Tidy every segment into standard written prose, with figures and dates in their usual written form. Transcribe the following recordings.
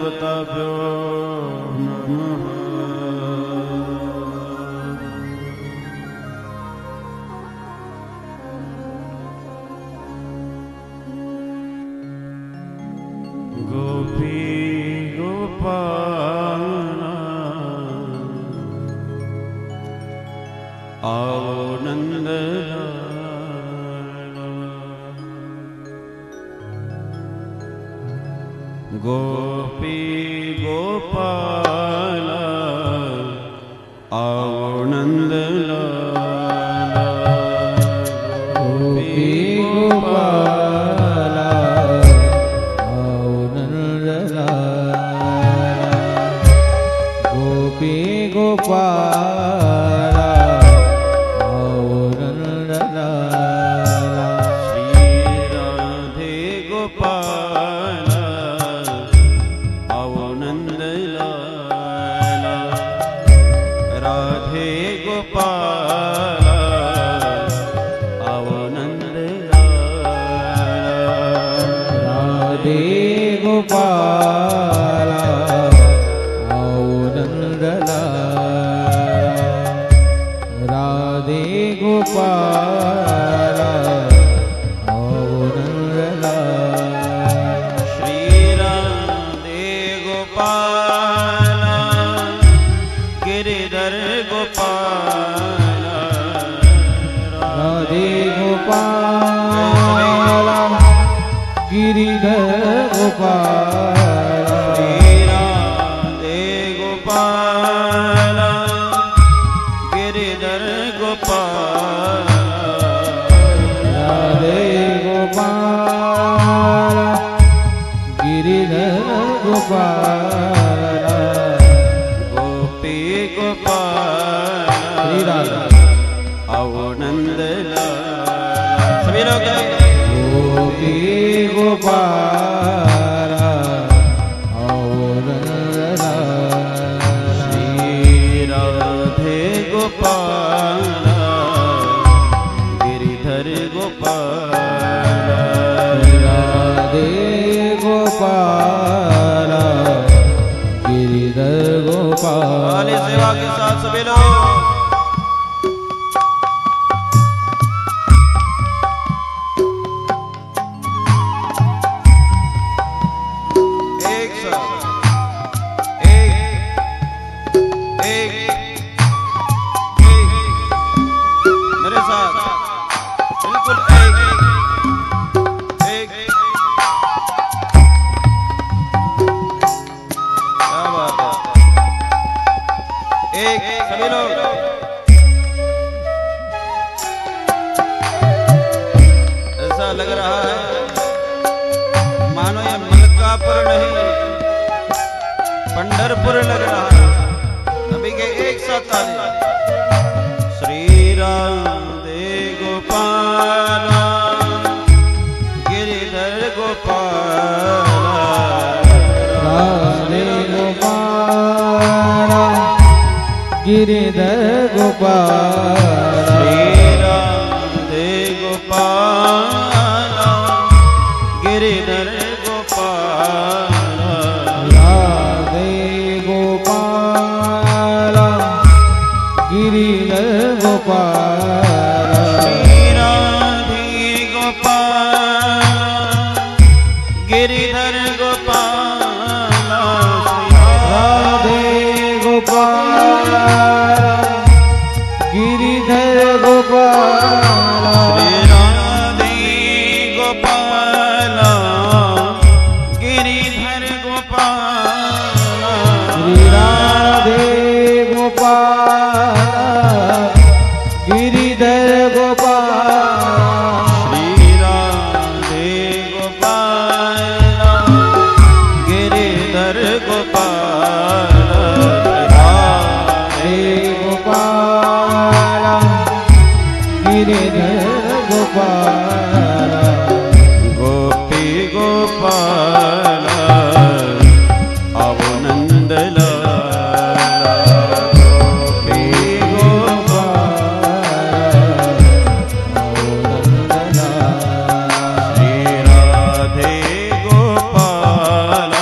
देवताभ्यो नमः। गोपी गोपाल आओ नंद गोपी गोपाल आओ नंद गोपी गोपाल आओ नंद गोपी गोपाल आओ नंद श्री राधे गोपाल आओ नंद राधे गोपाल आओ नंद राधे गोपाल आओ नंद राधे गोपाल आओ नंद श्री राधे गोपाल गिरिधर गोपाल राधे गोपाल गिरिधर गोपाल श्री राधे गोपाल गिरिधर गोपाल राधे गोपाल गिरिधर गोपाल गोपी गोपाल श्री राधा आओ नंद सभी लोग गोपी गोपाल आओ नंद श्री राधे गोपाल गिरिधर गोपाल राधे गोपाल गिरिधर गोपाल सेवा के साथ सभी लोग सभी लोग ऐसा लग रहा है मानो ये मलकापुर नहीं पंढरपुर लग रहा है। सभी के एक साथ ताली श्री राधे गोपाल गिरिधर गोपाल राधे गोपाल गिरिधर गोपाल श्री राधे गोपाल गिरिधर गोपाल राधे गोपाल गिरिधर गोपाल श्री राधे गोपाल गिरिधर गोपाल राधे गोपाल गिरिधर गोपाल श्री राधे गोपाल गिरिधर गोपाल श्री राधे गोपाल गिरिधर गोपाल श्री राधे गोपाल गिरिधर गोपाल राधे गोपाल गिरिधर गोपाल गोपी गोपाल आओ नंद गोपी गोपाल आओ नंद श्री राधे गोपाल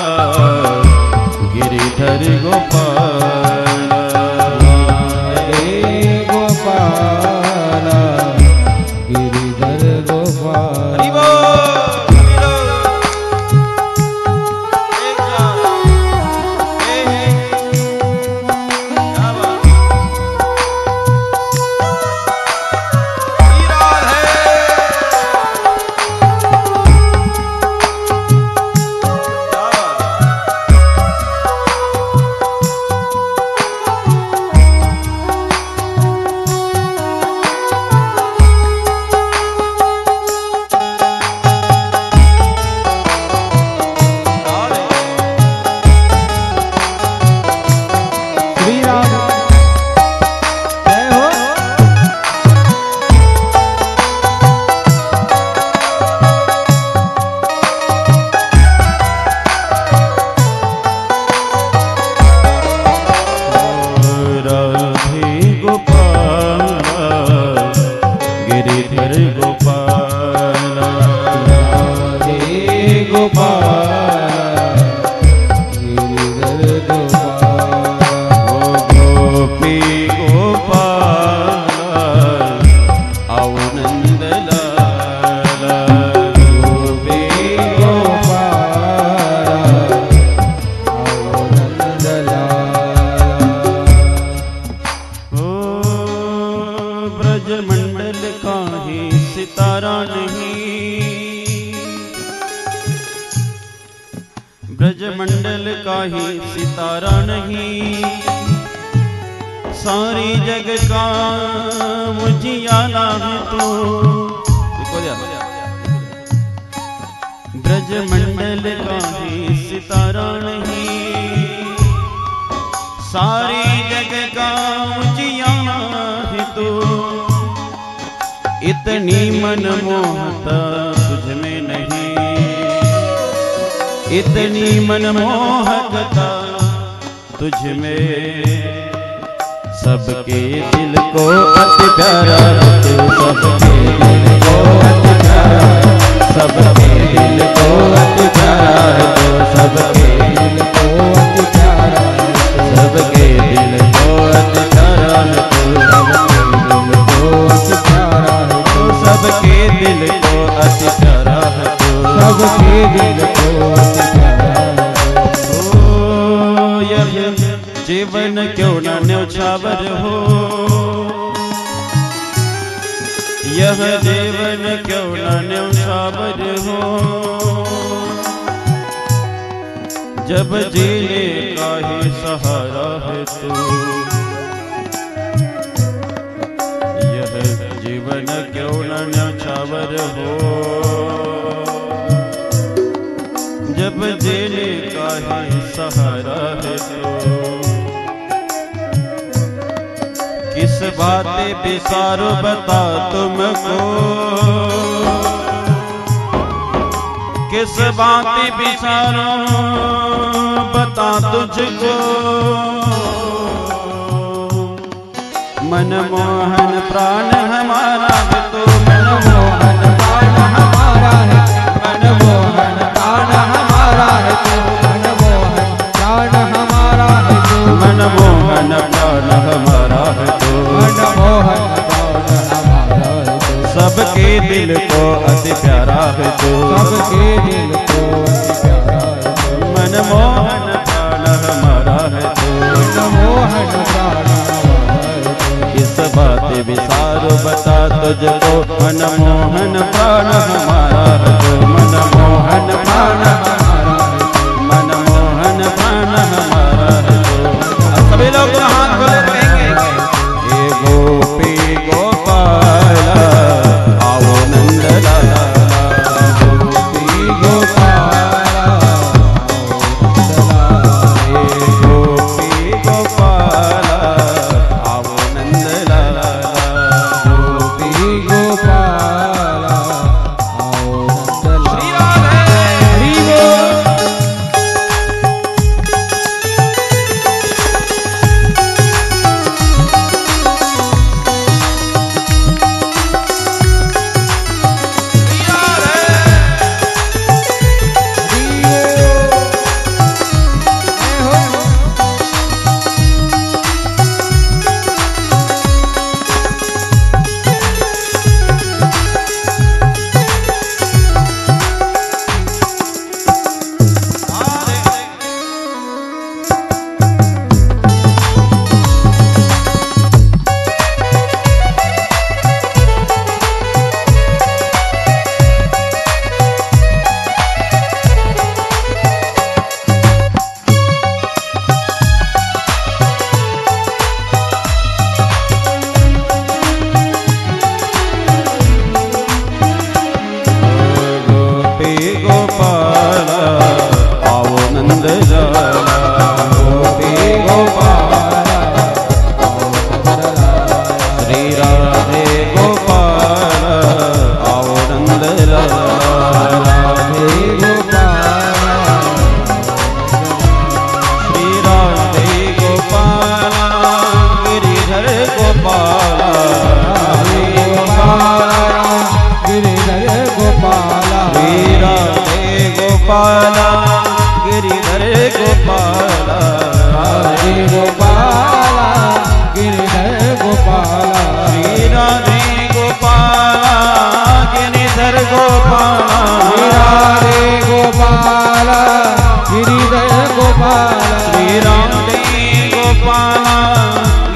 सितारा नहीं, ब्रजमंडल का ही सितारा नहीं, सारी जग का उजियारा है तू। ब्रजमंडल का ही सितारा नहीं, सारी जग का उजियारा है तू। इतनी मनमोहता तुझ में नहीं, इतनी मनमोहकता तुझ में। सबके दिल को अति प्यारा तू, सबके दिल को अति प्यारा, सबके दिल को अति प्यारा तू, सबके दिल को अति प्यारा, सबके दिल को अति प्यारा तू, सबके दिल को अति प्यारा तू, सबके दिल को अति प्यारा। ओ यह जीवन क्यों न न्यौछावर हो, यह जीवन क्यों न न्यौछावर हो। जब जीने का ही सहारा है तू, यह जीवन क्यों न न्यौछावर हो। जब जीने का ही सहारा है तू, किस बातें बिसारो बता तुमको, किस बातें बिसारो बता तुझको। मनमोहन प्राण हमारा है तू, मनमोहन प्राण हमारा है, मनमोहन प्राण हमारा है तू, मनमोहन प्राण हमारा है तू, मनमोहन प्राण हमारा है तू, मनमोहन प्राण हमारा है तू। सबके दिल को अति प्यारा है तू, सबके दिल को अति प्यारा है तू, मनमोहन प्राण हमारा है तू, मनमोहन प्राण हमारा है तू। किस बातें विसारो बता तुझको, मनमोहन प्राण हमारा है तू, मनमोहन प्राण हमारा है तू, मनमोहन प्राण हमारा है तू। सभी लोग हाथ खोले कहेंगे, हे गोपी गोपाला आओ नंद लाला, गोपी गोपाला हे गोपी गोपाला आओ नंद लाला, गोपी गोपाला आओ नंद लाला। हरि बोल।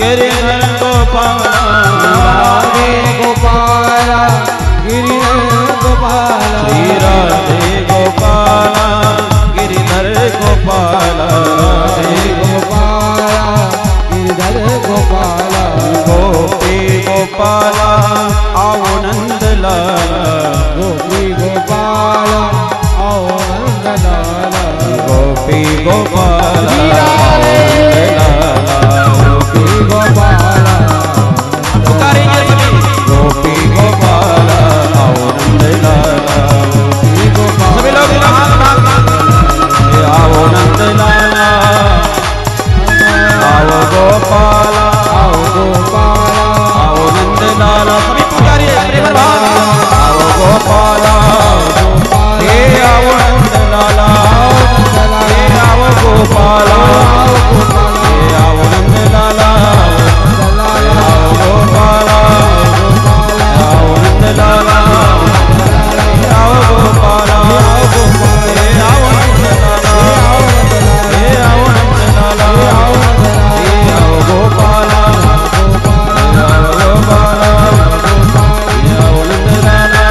गिरिधर गोपाला, गिरिधर गोपाला श्री राधे गोपाला गिरिधर गोपाला राधे गोपाला गिरिधर गोपाला गोपी गोपाला आओ नंद लाला गोपी गोपाला आओ नंद लाला गोपी गोपाला गोपी गोपाला पुकारेंगे सभी गोपी गोपाला आओ नंद लाला सभी लोग आओ नंद लाला आओ गोपाला आओ गोपाला आओ नंद लाला सभी पुकारिए प्रेम भाव आओ गोपाला हे आओ नंद लाला हे आओ गोपाला हे आओ नंद लाला आओ गोपाला आओ नंद लाला आओ गोपाला हे आओ नंद लाला हे आओ नंद लाला हे आओ गोपाला गोपाला हे आओ नंद लाला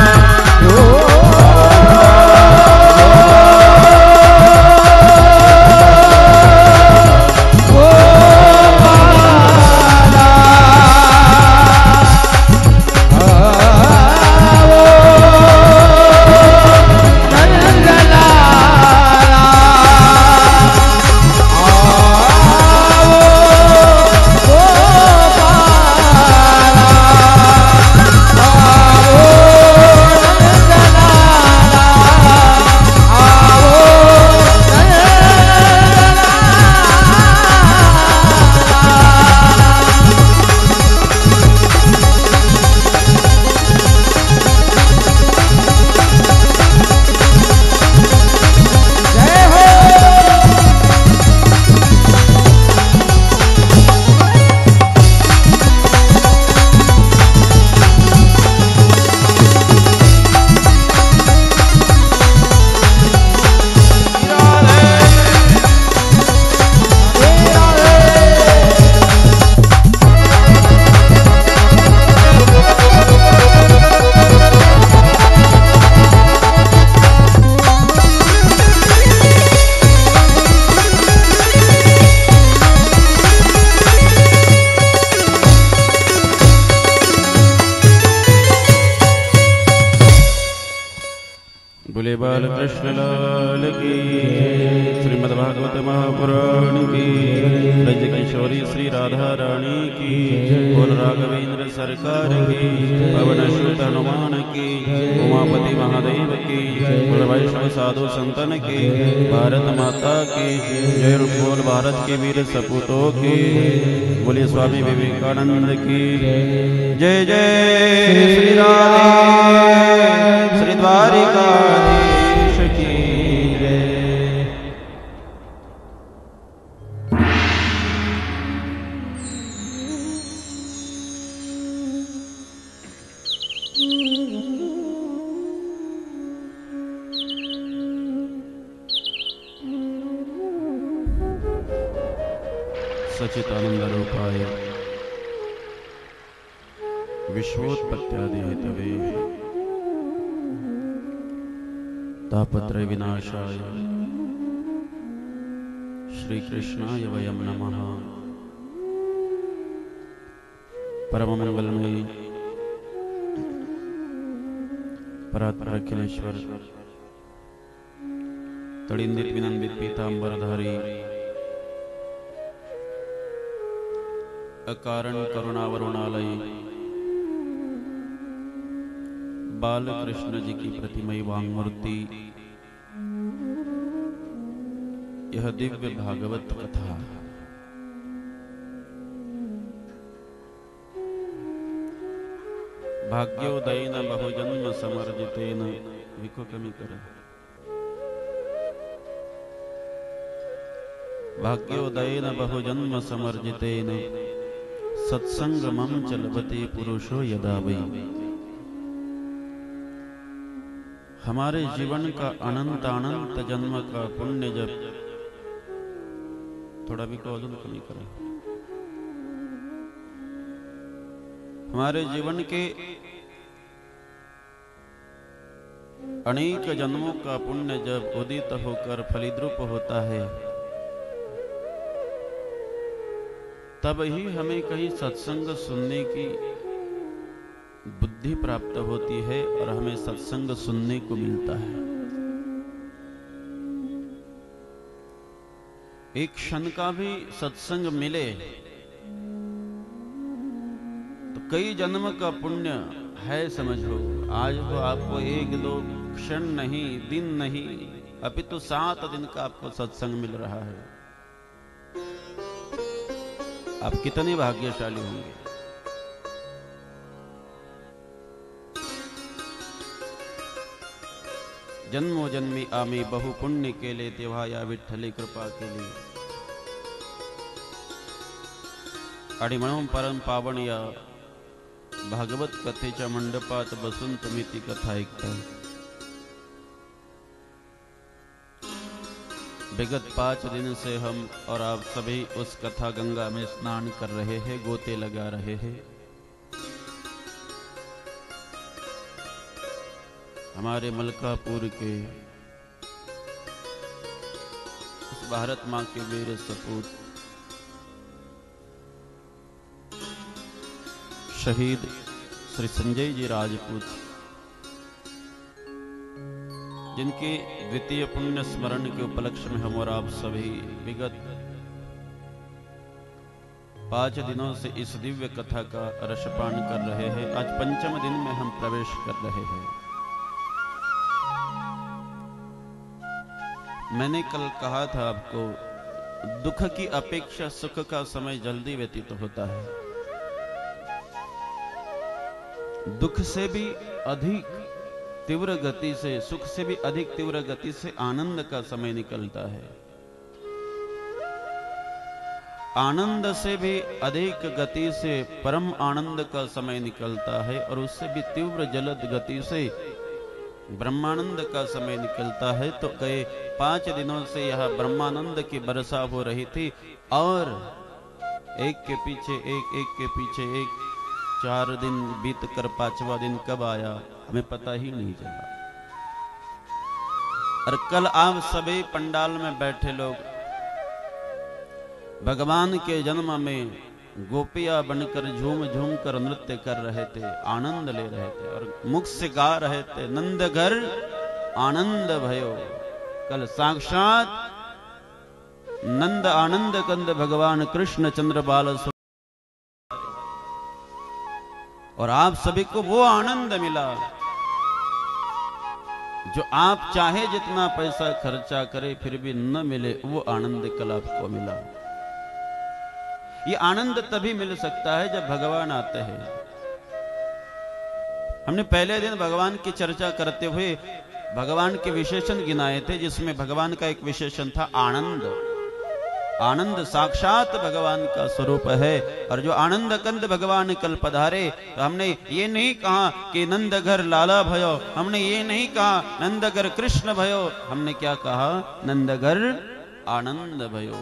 बोले बाल कृष्ण लाल की श्रीमद्भागवत महापुराण की ब्रज किशोरी श्री राधा रानी की बोल राघवेंद्र सरकार की पवन सुत हनुमान की उमापति महादेव की बोल वैष्णव साधु संतन की भारत माता की जय बोल भारत के वीर सपूतों की बोले स्वामी विवेकानंद की जय जय श्री राधे श्री द्वारिकाधीश की जय। सच्चिदानंद रूपाय विश्वोत्पत्त्यादि हेतवे तापत्रय विनाशाय श्री कृष्णाय वयं नमः। परम मंगलमय परात्पर अखिलेश्वर तड़िंदित विनंदित पीतांबरधारी अकारण करुणावरुणालय बाल कृष्ण जी की प्रतिमयी वांग मूर्ति यह दिव्य भागवत कथा भाग्योदयेन बहुजन्म समर्जितेन विकुकमिकर भाग्योदयेन बहुजन्म समर्जितेन सत्संगमं च लभते पुरुषो यदा वै। हमारे जीवन का अनंत अनंत जन्म का पुण्य जब थोड़ा भी को कमी करें, हमारे जीवन के अनेक जन्मों का पुण्य जब उदित होकर फलिद्रूप होता है, तब ही हमें कहीं सत्संग सुनने की बुद्धि प्राप्त होती है और हमें सत्संग सुनने को मिलता है। एक क्षण का भी सत्संग मिले तो कई जन्म का पुण्य है, समझो। आज तो आपको एक दो क्षण नहीं, दिन नहीं, अपितु 7 दिन का आपको सत्संग मिल रहा है। आप कितने भाग्यशाली होंगे। जन्मो जन्मी आमी बहु पुण्य केले, तेव्हा या विठ्ठले कृपा केली। आणि म्हणून परम पावन या भागवत कथेच्या मंडपात बसून तुम्ही ती कथा ऐकता। विगत 5 दिन से हम और आप सभी उस कथा गंगा में स्नान कर रहे हैं, गोते लगा रहे हैं। हमारे मलकापुर के उस भारत माँ के वीर सपूत शहीद श्री संजय जी राजपूत, जिनके द्वितीय पुण्य स्मरण के उपलक्ष्य में हम और आप सभी विगत 5 दिनों से इस दिव्य कथा का रसपान कर रहे हैं। आज 5वें दिन में हम प्रवेश कर रहे हैं। मैंने कल कहा था आपको, दुख की अपेक्षा सुख का समय जल्दी व्यतीत होता है। दुख से भी अधिक तीव्र गति से, सुख से भी अधिक तीव्र गति से आनंद का समय निकलता है। आनंद से भी अधिक गति से परम आनंद का समय निकलता है, और उससे भी तीव्र जलद गति से ब्रह्मानंद का समय निकलता है। तो गए 5 दिनों से यह ब्रह्मानंद की वर्षा हो रही थी, और एक के पीछे एक, एक के पीछे एक, 4 दिन बीत कर 5वां दिन कब आया हमें पता ही नहीं चला। और कल आप सभी पंडाल में बैठे लोग भगवान के जन्म में गोपियां बनकर झूम झूम कर नृत्य कर रहे थे, आनंद ले रहे थे, और मुख से गा रहे थे, नंद घर आनंद भयो। कल साक्षात नंद आनंद कंद भगवान कृष्ण चंद्र बाल, और आप सभी को वो आनंद मिला जो आप चाहे जितना पैसा खर्चा करे फिर भी न मिले, वो आनंद कल आपको मिला। ये आनंद तभी मिल सकता है जब भगवान आते हैं। हमने पहले दिन भगवान की चर्चा करते हुए भगवान के विशेषण गिनाए थे, जिसमें भगवान का एक विशेषण था आनंद। आनंद साक्षात भगवान का स्वरूप है, और जो आनंद कंद भगवान कल पधारे, तो हमने ये नहीं कहा कि नंद घर लाला भयो, हमने ये नहीं कहा नंद घर कृष्ण भयो, हमने क्या कहा, नंद घर आनंद भयो।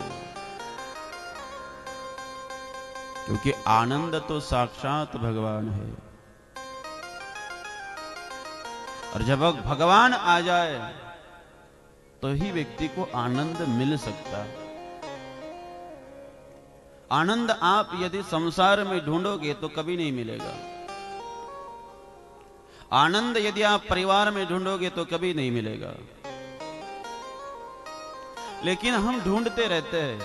क्योंकि आनंद तो साक्षात भगवान है, और जब भगवान आ जाए तो ही व्यक्ति को आनंद मिल सकता है। आनंद आप यदि संसार में ढूंढोगे तो कभी नहीं मिलेगा। आनंद यदि आप परिवार में ढूंढोगे तो कभी नहीं मिलेगा। लेकिन हम ढूंढते रहते हैं।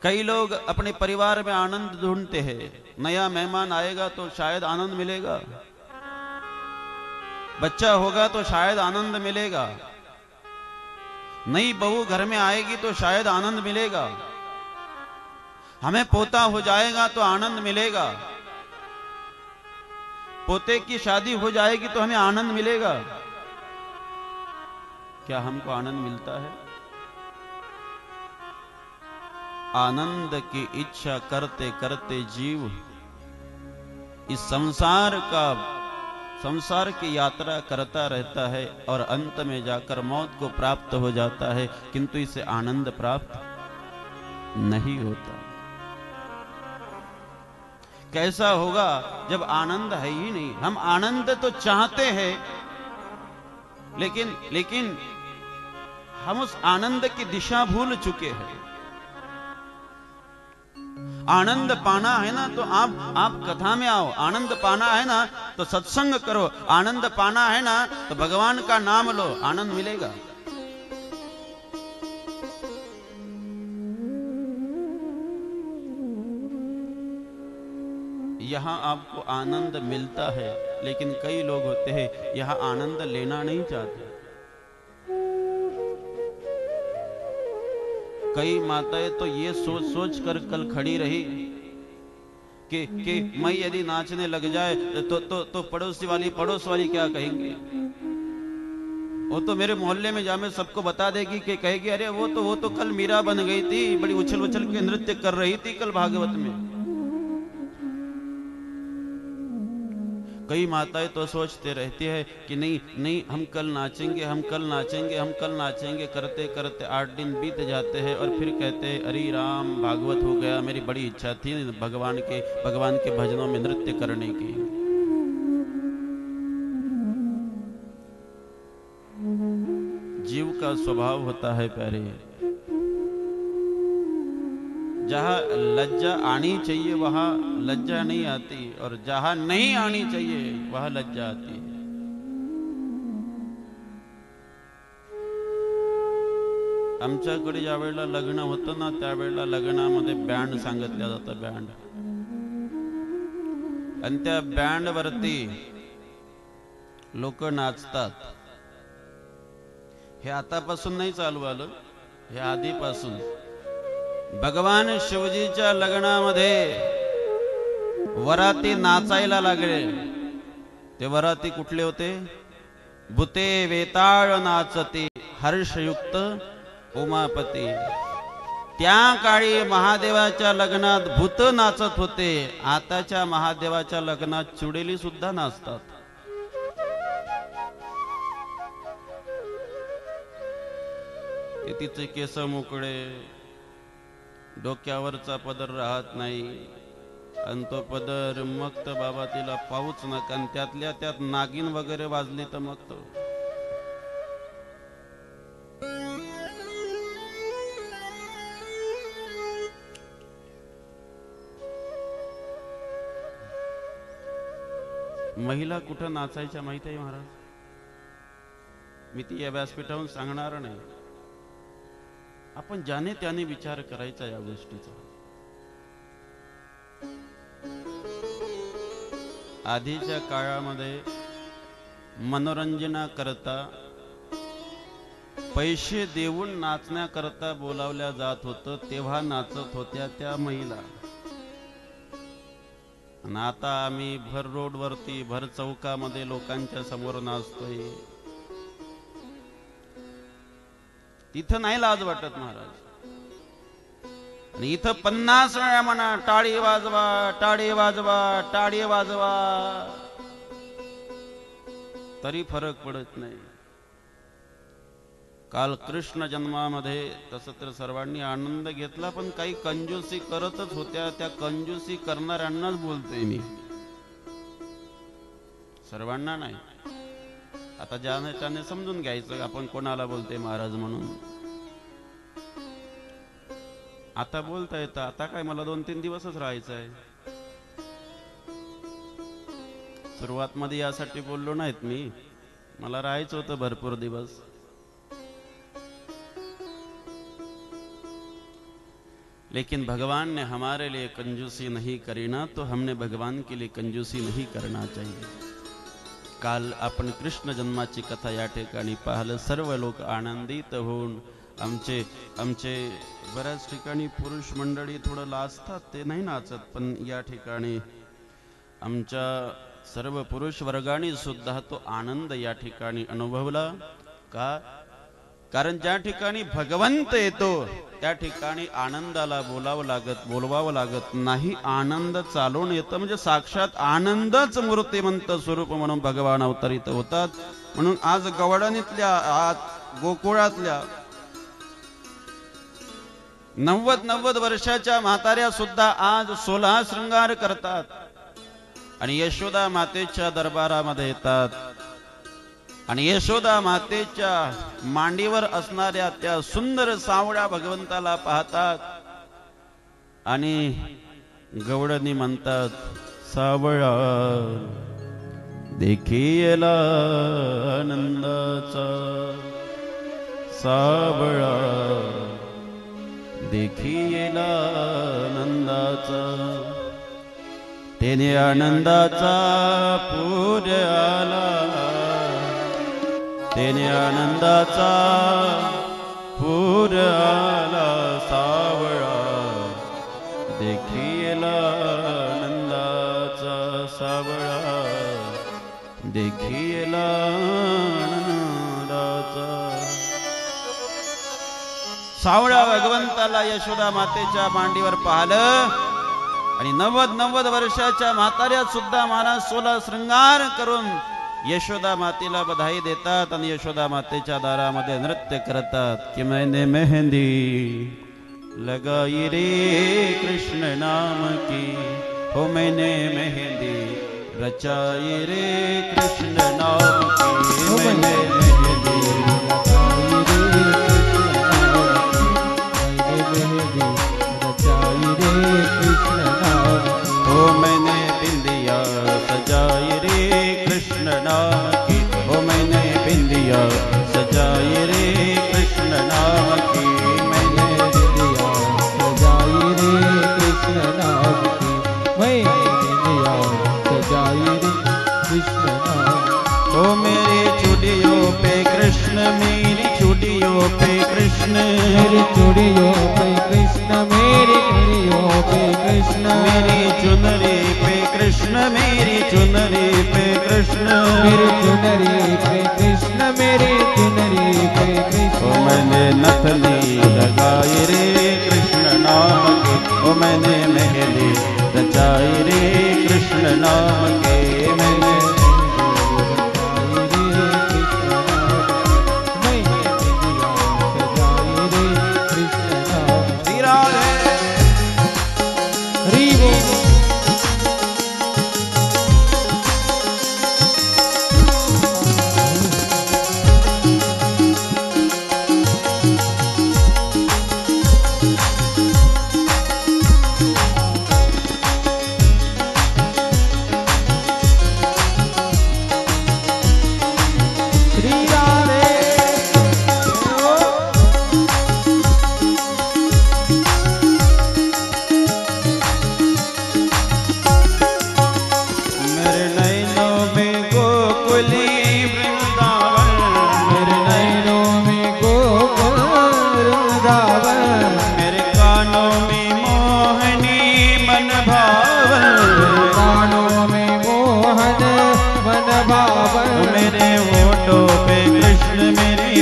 कई लोग अपने परिवार में आनंद ढूंढते हैं। नया मेहमान आएगा तो शायद आनंद मिलेगा, बच्चा होगा तो शायद आनंद मिलेगा, नई बहू घर में आएगी तो शायद आनंद मिलेगा, हमें पोता हो जाएगा तो आनंद मिलेगा, पोते की शादी हो जाएगी तो हमें आनंद मिलेगा। क्या हमको आनंद मिलता है? आनंद की इच्छा करते करते जीव इस संसार की यात्रा करता रहता है, और अंत में जाकर मौत को प्राप्त हो जाता है, किंतु इसे आनंद प्राप्त नहीं होता। कैसा होगा जब आनंद है ही नहीं। हम आनंद तो चाहते हैं, लेकिन लेकिन हम उस आनंद की दिशा भूल चुके हैं। आनंद पाना है ना तो आप कथा में आओ, आनंद पाना है ना तो सत्संग करो, आनंद पाना है ना तो भगवान का नाम लो, आनंद मिलेगा। यहां आपको आनंद मिलता है, लेकिन कई लोग होते हैं यहां आनंद लेना नहीं चाहते। कई माताएं तो ये सोच सोच कर कल खड़ी रही कि मैं यदि नाचने लग जाए तो पड़ोस वाली क्या कहेंगे। वो तो मेरे मोहल्ले में जामे सबको बता देगी कि कहेगी अरे वो तो कल मीरा बन गई थी, बड़ी उछल उछल के नृत्य कर रही थी कल भागवत में। कई माताएं तो सोचते रहती है कि नहीं हम कल नाचेंगे, हम कल नाचेंगे, हम कल नाचेंगे, करते करते 8 दिन बीत जाते हैं और फिर कहते हैं अरे राम भागवत हो गया, मेरी बड़ी इच्छा थी भगवान के भजनों में नृत्य करने की। जीव का स्वभाव होता है प्यारे, जहां लज्जा आनी चाहिए वहां लज्जा नहीं आती, और जहां नहीं आनी चाहिए वहां लज्जा आती है। आमच्याकडे ज्या वेळेला लग्न होतं ना त्यावेळेला लग्नामध्ये बँड सांगितलं जातं, बँड, आणि त्या बँड वरती लोक नाचतात। हे आतापासून नाही चालू आलं, हे आधीपासून। भगवान शिवजीच्या लग्नामध्ये वराती नाचायला लागले। ते वराती कुठले होते? भूते वेताळ नाचते हर्षयुक्त उमापती। त्या काळी महादेवाच्या लग्नात भूत नाचत होते, आताच्या महादेवाच्या लग्नात चुडेली सुद्धा नाचतात। तिचे केस मोकळे, डोक्यावरचा पदर राहत नाही, आणि तो पदर मग तर बाबा तिला पाऊच नका, आणि त्यातल्या त्यात नागिन वगैरे वाजली तर मग तो महिला कुठं नाचायच्या माहिती आहे महाराज? मी ती या व्यासपीठावरून सांगणार नाही, आपण ज्याने त्याने विचार करायचा या गोष्टीचा। आधीच्या काळामध्ये मनोरंजनाकरता पैसे देऊन नाचण्याकरता बोलावल्या जात होतं, तेव्हा नाचत होत्या त्या महिला। आणि आता आम्ही भर रोडवरती भर चौकामध्ये लोकांच्या समोर नाचतोय, तिथं नाही लाज वाटत महाराज। आणि इथं 50 वेळा म्हणा टाळी वाजवा, टाळी वाजवा, टाळी वाजवा, तरी फरक पडत नाही। काल कृष्ण जन्मामध्ये तसं तर सर्वांनी आनंद घेतला, पण काही कंजूसी करतच होत्या। त्या कंजूसी करणाऱ्यांनाच बोलतोय मी, सर्वांना नाही। आता ज्याने त्याने समजून घ्यायचं आपण कोणाला बोलते महाराज म्हणून। आता बोलता येतं, आता काय मला 2-3 दिवसच राहायचं आहे। सुरुवात मध्ये यासाठी बोललो नाहीत मी, मला राहायचं होतं भरपूर दिवस। लेकिन भगवान ने हमारे लिए कंजूसी नहीं करी ना, तो हमने भगवान के लिए कंजूसी नहीं करना चाहिए। काल आपण कृष्ण जन्माची कथा या ठिकाणी पाहिलं, सर्व लोक आनंदित होऊन आमचे बऱ्याच ठिकाणी पुरुष मंडळी थोडं लाजतात, ते नाही नाचत, पण या ठिकाणी आमच्या सर्व पुरुष वर्गाने सुद्धा तो आनंद या ठिकाणी अनुभवला। का? कारण ज्या ठिकाणी भगवंत येतो त्या ठिकाणी आनंदाला बोलवावं लागत नाही, आनंद चालून येतं। म्हणजे साक्षात आनंदच मूर्तिमंत स्वरूप म्हणून भगवान अवतरित होतात। म्हणून आज गवळणीतल्या, आज गोकुळातल्या 90 वर्षाच्या म्हाताऱ्या सुद्धा आज 16 शृंगार करतात आणि यशोदा मातेच्या दरबारामध्ये येतात। आणि यशोदा मातेच्या मांडीवर असणाऱ्या त्या सुंदर सावळ्या भगवंताला पाहतात आणि गवळणी म्हणतात, सावळा देखीला आनंदाचा, सावळा देखीला आनंदाचा, तेने आनंदाचा पूर आला, तेने आनंदाचा पूर आला, सावळा देखीला आनंदाचा, सावळा देखीला आनंदाचा. सावळ्या भगवंताला यशोदा मातेच्या मांडीवर पाहिलं आणि 90 वर्षाच्या म्हाताऱ्यात सुद्धा माना 16 श्रृंगार करून यशोदा मातेला बधाई देतात आणि यशोदा मातेच्या दारामध्ये नृत्य करतात की मैंने मेहंदी लगाई रे कृष्ण नाम की, हो मैंने मेहंदी रचाई रे कृष्ण नाम की, हो मैंने मेहंदी रचाई रे कृष्ण नाम, हो मैंने बिंदिया सजाई रे कृष्ण नाम की, हो मैंने बिंदिया सजाई रे कृष्ण नाम की, मैंने बिंदिया सजाई रे कृष्ण नाम की, मैं बिंदिया सजाई रे कृष्ण नाम. ओ मेरी चूड़ियों पे कृष्ण, मेरी चूड़ियों पे कृष्ण, मेरी चूड़ियों पे कृष्ण, मेरी चूड़ियों पे कृष्ण, मेरी चुनरी पे कृष्ण, मेरी चुनरी पे कृष्ण, मेरी चुनरी पे कृष्ण, मेरी चुनरी पे कृष्ण. ओ मैंने नथनी लगाई रे कृष्ण नाम के, ओ मैंने मेहंदी रचाई रे कृष्ण नाम के, मैंने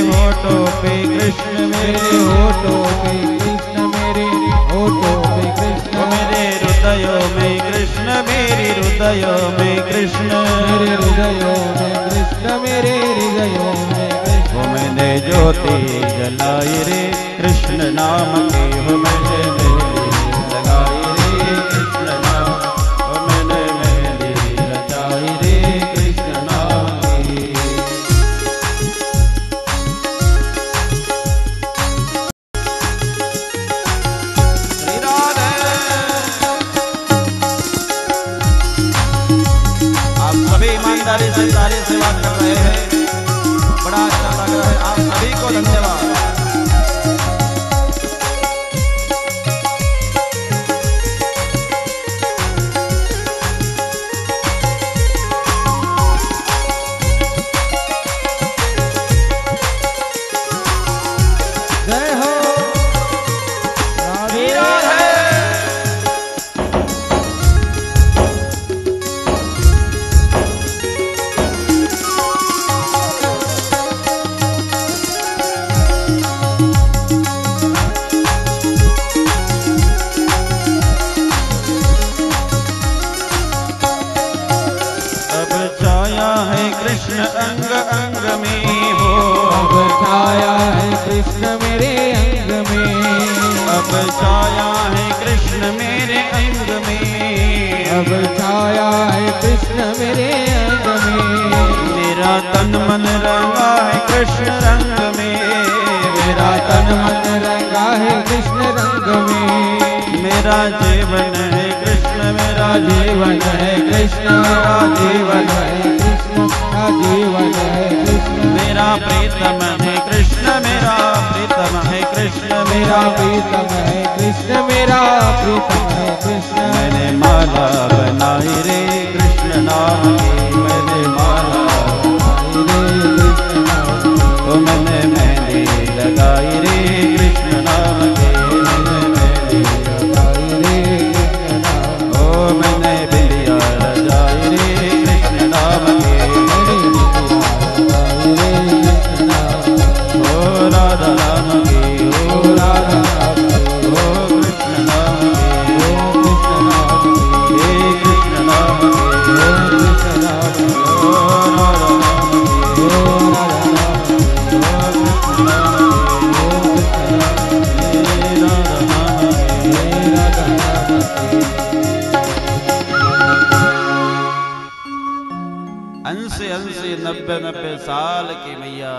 होठों पे कृष्ण, मेरे होठों पे कृष्ण, मेरे होठों पे कृष्ण, मेरे हृदयों में कृष्ण, मेरे हृदयों में कृष्ण, मेरे हृदयों में कृष्ण, मेरे हृदयों में कृष्ण. वो मैंने ज्योति जलाई रे कृष्ण नाम की, वो मैंने मेहंदी लगाई रे कृष्ण नाम, वो मैंने मेहंदी रचाई रे कृष्ण नाम की. ईमानदारी से सारी सेवा कर रहे हैं, बड़ा अच्छा लग रहा है. आप सभी को धन्यवाद. जय हो कृष्ण अंग अंग में हो, अब छाया है कृष्ण मेरे अंग में, अब छाया है कृष्ण मेरे अंग में, अब छाया है कृष्ण मेरे अंग में. मेरा तन मन रंगा है कृष्ण रंग में, मेरा तन मन रंगा है कृष्ण रंग में। मेरा जीवन है कृष्ण, मेरा जीवन है कृष्ण, मेरा जीवन है कृष्ण, मेरा जीवन है कृष्ण। मेरा प्रीतम है कृष्ण, मेरा प्रीतम है कृष्ण, मेरा प्रीतम है कृष्ण, मेरा प्रीतम है कृष्ण। मैंने माला बनाई रे कृष्ण नाम की, मैंने माला बनाई रे कृष्ण नाम की। तो मैंने मेहंदी लगाई रे कृष्ण नाम की, मैंने मेहंदी लगाई रे कृष्ण नाम की। ओ मैंने बिंदिया रजाई रे कृष्ण नाम की, मैंने लगाई रे कृष्ण नाम की। ओ राधा नाम की, ओ राधा नाम की, ओ कृष्ण नाम की, ओ कृष्ण नाम की, हे कृष्ण नाम की, ओ कृष्ण नाम की, ओ राधा नाम की, ओ राधा नाम की, ओ कृष्ण नाम की, ओ कृष्ण नाम की, हे राधा नाम की। हे राधा नाम की। अंश 90 साल की मैया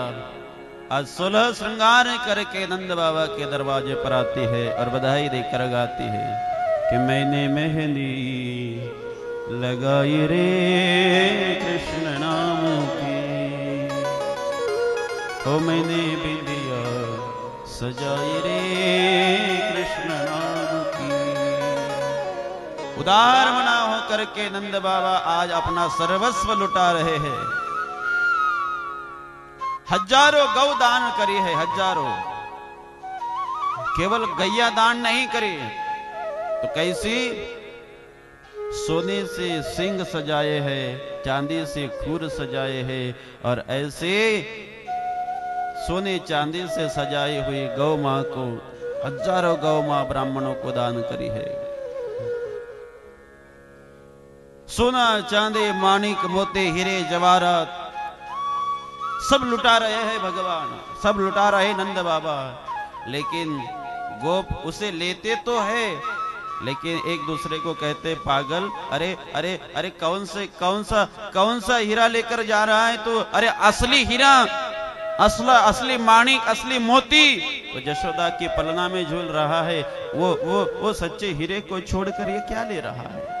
आज 16 श्रृंगार करके नंद बाबा के दरवाजे पर आती है और बधाई देकर गाती है कि मैंने मेहंदी लगाई रे कृष्ण नाम की, ओ मैंने बिंदिया सजाई रे कृष्ण नाम की। उदार मना होकर के नंद बाबा आज अपना सर्वस्व लुटा रहे हैं। हजारों गौ दान करी है, हजारों, केवल गैया दान नहीं करी तो कैसी सोने से सिंह सजाए हैं, चांदी से खूर सजाए हैं और ऐसे सोने चांदी से सजाई हुई गौ मां को हजारों गौ मां ब्राह्मणों को दान करी है। सोना चांदी माणिक मोती हीरे जवाहरात सब लुटा रहे हैं भगवान, सब लुटा रहे नंद बाबा, लेकिन गोप उसे लेते तो है लेकिन एक दूसरे को कहते पागल, अरे अरे अरे कौन सा हीरा लेकर जा रहा है तू? अरे असली हीरा, असली माणिक, असली मोती वो यशोदा की पलना में झूल रहा है। वो सच्चे हीरे को छोड़कर ये क्या ले रहा है?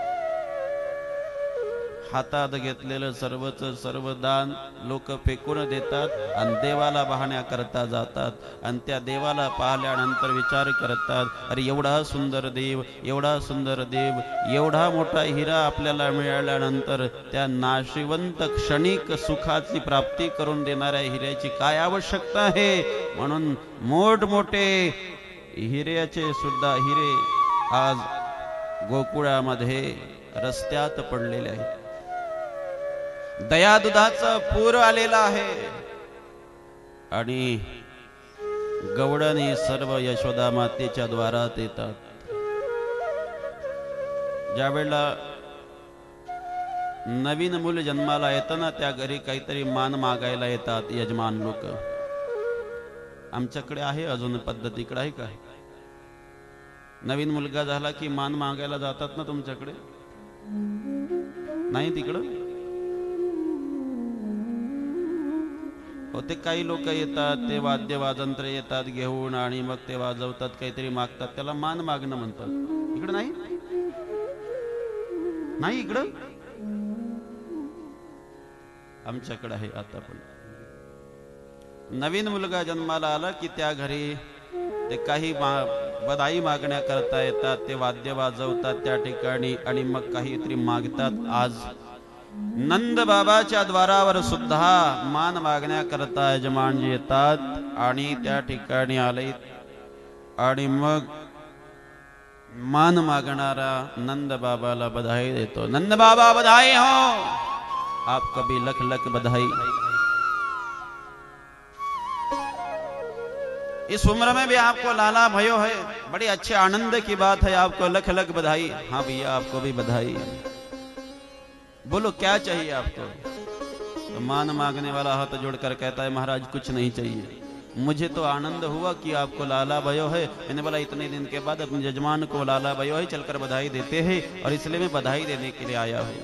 हातात घेतलेलं सर्व दान लोक फेकून देतात आणि देवाला पाहण्या करता जातात आणि त्या देवाला पाहिल्यानंतर विचार करतात, अरे एवढा सुंदर देव, एवढा सुंदर देव, एवढा मोठा हिरा आपल्याला मिळाल्यानंतर त्या नाशिवंत क्षणिक सुखाची प्राप्ती करून देणाऱ्या हिऱ्याची काय आवश्यकता आहे? म्हणून मोठमोठे हिऱ्याचे सुद्धा हिरे आज गोकुळामध्ये रस्त्यात पडलेले आहेत। दया दुधाचा पूर आलेला आहे आणि गवळणी सर्व यशोदा मातेच्या द्वारात येतात। ज्या वेळेला नवीन मूल जन्माला येतं ना त्या घरी काहीतरी मान मागायला येतात यजमान लोक। आमच्याकडे आहे अजून पद्धत, इकडे आहे का? नवीन मुलगा झाला की मान मागायला जातात ना तुमच्याकडे? नाही तिकडं? होते काही लोक येतात, ते वाद्य वाजंत्र येतात घेऊन आणि मग ते वाजवतात, काहीतरी मागतात, त्याला मान मागणं म्हणतात। इकडं नाही? नाही इकडं? आमच्याकडे आहे आता पण। नवीन मुलगा जन्माला आला की त्या घरी ते काही बधाई मागण्या करता येतात, ते वाद्य वाजवतात त्या ठिकाणी आणि मग काहीतरी मागतात। आज नंद बाबाच्या द्वारावर सुद्धा मान मागण्या करता यजमानजी येतात आणि त्या ठिकाणी आले आणि मग मान मागणारा नंद बाबाला बधाई देतो। नंद बाबा बधाई हो, आपको भी लख लख बधाई। इस उम्र में भी आपको लाला भयो है, बड़ी अच्छे आनंद की बात है, आपको लख लख बधाई। हाँ भैया आपको भी बधाई। बोलो क्या चाहिए आपको? तो मान मांगने वाला हाथ जोड़कर कहता है महाराज कुछ नहीं चाहिए, मुझे तो आनंद हुआ कि आपको लाला भयो है। मैंने बोला इतने दिन के बाद अपने यजमान को लाला भयो है, चलकर बधाई देते हैं और इसलिए मैं बधाई देने के लिए आया हूँ।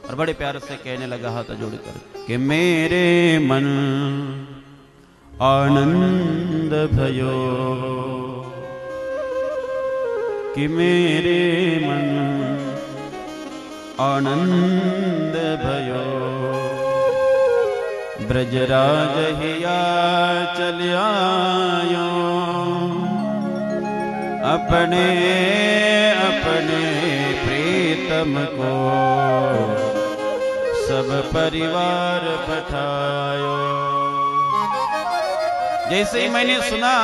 और बड़े प्यार से कहने लगा हाथ जोड़कर कि मेरे मन आनंद भयो, कि मेरे मन आनंद भयो, ब्रजराज हिया चल आयो, अपने अपने प्रीतम को सब परिवार पठायो। जैसे ही मैंने सुना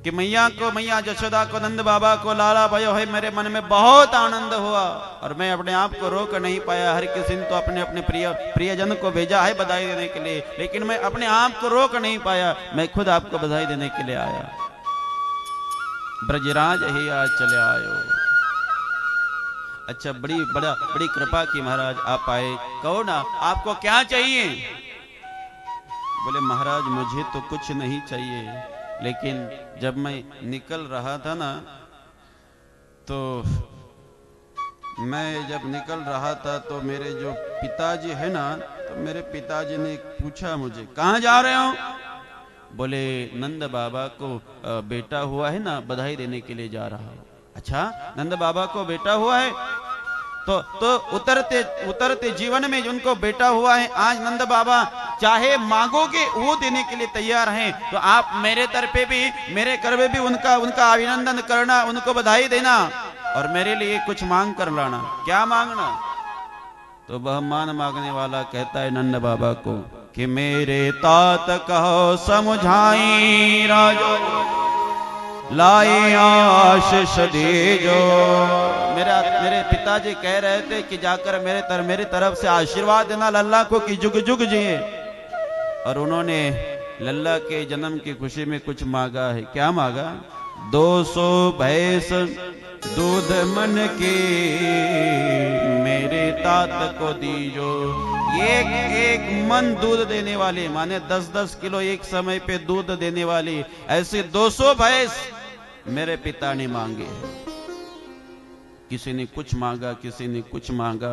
कि मैया जशोदा को नंद बाबा को लाला भयो है, मेरे मन में बहुत आनंद हुआ और मैं अपने आप को रोक नहीं पाया। हर किसी ने तो अपने अपने प्रियजन को भेजा है बधाई देने के लिए, लेकिन मैं अपने आप को रोक नहीं पाया, मैं खुद आपको बधाई देने के लिए आया। ब्रजराज ही आज चले आयो। अच्छा, बड़ी कृपा की महाराज आप आए, कहो ना आपको क्या चाहिए? बोले महाराज मुझे तो कुछ नहीं चाहिए, लेकिन जब मैं निकल रहा था ना, तो मैं जब निकल रहा था तो मेरे जो पिताजी है ना, तो मेरे पिताजी ने पूछा मुझे कहाँ जा रहे हो? बोले नंद बाबा को बेटा हुआ है ना, बधाई देने के लिए जा रहा हूं। अच्छा, नंद बाबा को बेटा हुआ है तो उतरते जीवन में जिनको बेटा हुआ है, आज नंद बाबा चाहे मांगोगे वो देने के लिए तैयार हैं। तो आप मेरे तरफे भी, मेरे करवे भी उनका अभिनंदन करना, उनको बधाई देना और मेरे लिए कुछ मांग कर लाना। क्या मांगना? तो वह मान मांगने वाला कहता है नंद बाबा को कि मेरे तात कहो समझाई राजो, लाए आशीष दीजो। मेरे पिताजी कह रहे थे कि जाकर मेरी तरफ से आशीर्वाद देना लल्ला को कि जुग जुग जिए, और उन्होंने लल्ला के जन्म की खुशी में कुछ मांगा है। क्या मांगा? 200 भैंस दूध मन की मेरे तात को दीजो। एक मन दूध देने वाली, माने 10-10 किलो एक समय पे दूध देने वाली ऐसे 200 भैंस मेरे पिता ने मांगे। किसी ने कुछ मांगा, किसी ने कुछ मांगा,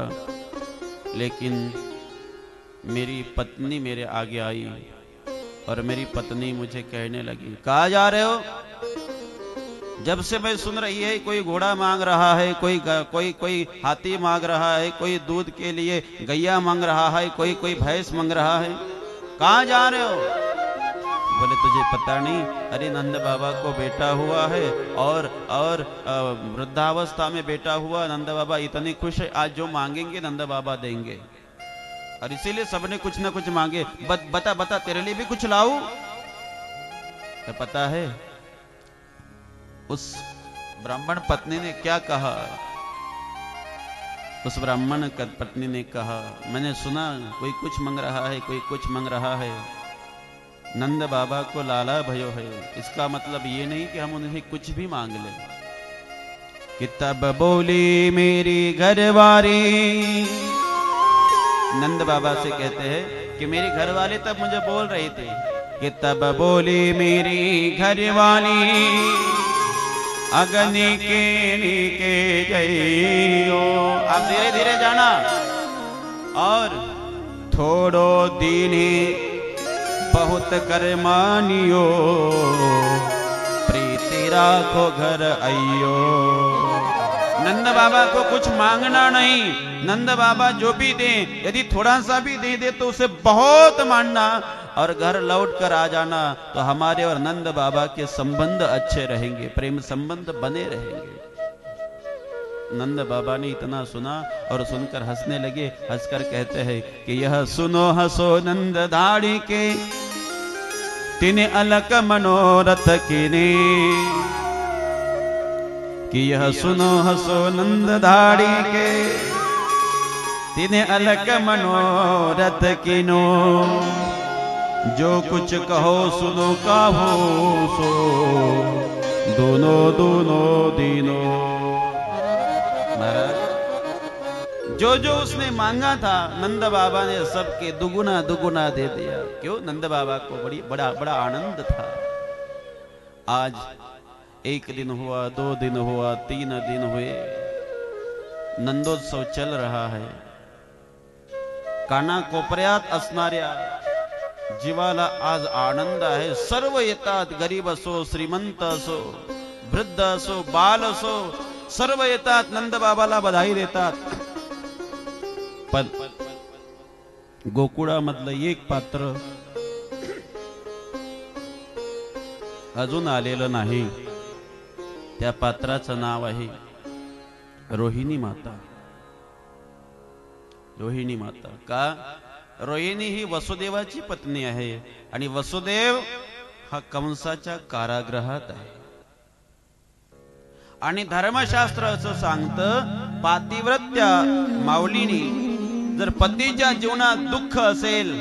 लेकिन मेरी पत्नी मेरे आगे आई और मेरी पत्नी मुझे कहने लगी कहाँ जा रहे हो? जब से मैं सुन रही है कोई घोड़ा मांग रहा है, कोई हाथी मांग रहा है, कोई दूध के लिए गैया मांग रहा है, कोई भैंस मांग रहा है, कहाँ जा रहे हो? बोले तुझे पता नहीं? अरे नंद बाबा को बेटा हुआ है और वृद्धावस्था में बेटा हुआ। नंद बाबा इतने खुश है, आज जो मांगेंगे नंद बाबा देंगे, और इसीलिए सबने कुछ ना कुछ मांगे। बता तेरे लिए भी कुछ लाऊं? तो पता है उस ब्राह्मण पत्नी ने क्या कहा? उस ब्राह्मण पत्नी ने कहा, मैंने सुना कोई कुछ मांग रहा है, कोई कुछ मांग रहा है। नंद बाबा को लाला भयो है, इसका मतलब ये नहीं कि हम उन्हें कुछ भी मांग लें। कि तब बोली मेरी घरवाली, नंद बाबा से कहते हैं कि मेरी घरवाली तब मुझे बोल रही थी कि तब बोली मेरी घरवाली अग्नि के नीके जइयो। आप धीरे धीरे जाना, और थोड़ो दीनी बहुत कर मानियो, प्रीति राखो घर आइयो। नंद बाबा को कुछ मांगना नहीं, नंद बाबा जो भी दे, यदि थोड़ा सा भी दे तो उसे बहुत मानना और घर लौट कर आ जाना, तो हमारे और नंद बाबा के संबंध अच्छे रहेंगे, प्रेम संबंध बने रहेंगे। नंद बाबा ने इतना सुना और सुनकर हंसने लगे। हंसकर कहते हैं कि यह सुनो हंसो नंद धाड़ी के, तिन अलक मनोरथ किने। कि यह सुनो हंसो नंद धाड़ी के, तिन अलक मनोरथ किनो। जो कुछ कहो सुनो काहो सो, दोनों दोनों दीनों। महाराज जो उसने मांगा था नंद बाबा ने सबके दुगुना दुगुना दे दिया। क्यों? नंद बाबा को बड़ा आनंद था। आज 1 दिन हुआ, 2 दिन हुआ, 3 दिन हुए, नंदोत्सव चल रहा है। कानाकोपऱ्यात असणाऱ्या जीवाला आज आनंद आहे। सर्व येतात, गरीब असो, श्रीमंत असो, वृद्ध असो, बाल असो, सर्व येतात, नंदबाबाला बधाई देतात। पण गोकुळामधलं एक पात्र अजून आलेलं नाही। त्या पात्राचं नाव आहे रोहिणी माता। रोहिणी माता का? रोहिणी ही वसुदेवाची पत्नी आहे आणि वसुदेव हा कंसाच्या कारागृहात आहे। आणि धर्मशास्त्र असं सांगतं, पातिव्रत्या माऊलीनी जर पतीच्या जीवनात दुःख असेल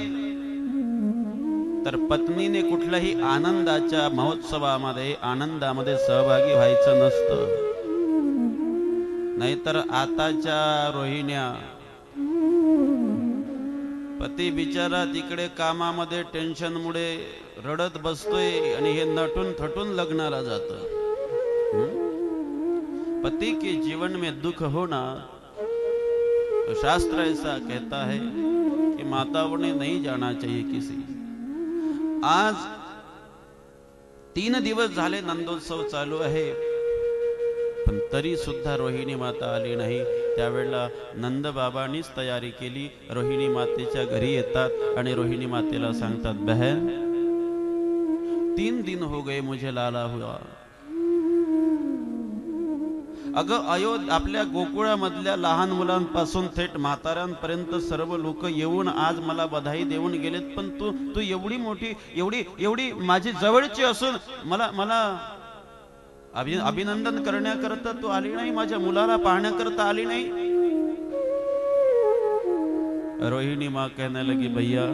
तर पत्नीने कुठल्याही आनंदाच्या महोत्सवामध्ये, आनंदामध्ये सहभागी व्हायचं नसतं। नाहीतर आताच्या रोहिण्या, पती बिचारा तिकडे कामामध्ये टेन्शन मुळे रडत बसतोय आणि हे नटून थटून लग्नाला जातं। पति के जीवन में दुख होना, तो शास्त्र ऐसा कहता है कि माताओं ने नहीं जाना चाहिए किसी। आज 3 दिवस झाले नंदोत्सव चालू आहे, पण तरी सुद्धा रोहिणी माता आली नाही। त्यावेळेला नंद बाबांनीच तयारी केली। रोहिणी मातेच्या घरी येतात आणि रोहिणी मातेला सांगतात, बहन 3 दिन हो गए मुझे लाला हुआ। अगं आपल्या गोकुळामधल्या लहान मुलांपासून थेट म्हाताऱ्यांपर्यंत सर्व लोक येऊन आज मला बधाई देऊन गेलेत, पण तू एवढी मोठी, एवढी माझी जवळची असून मला अभिनंदन करण्याकरता तू आली नाही, माझ्या मुलाला पाहण्याकरता आली नाही। रोहिणी माँ कहने लगी, भैया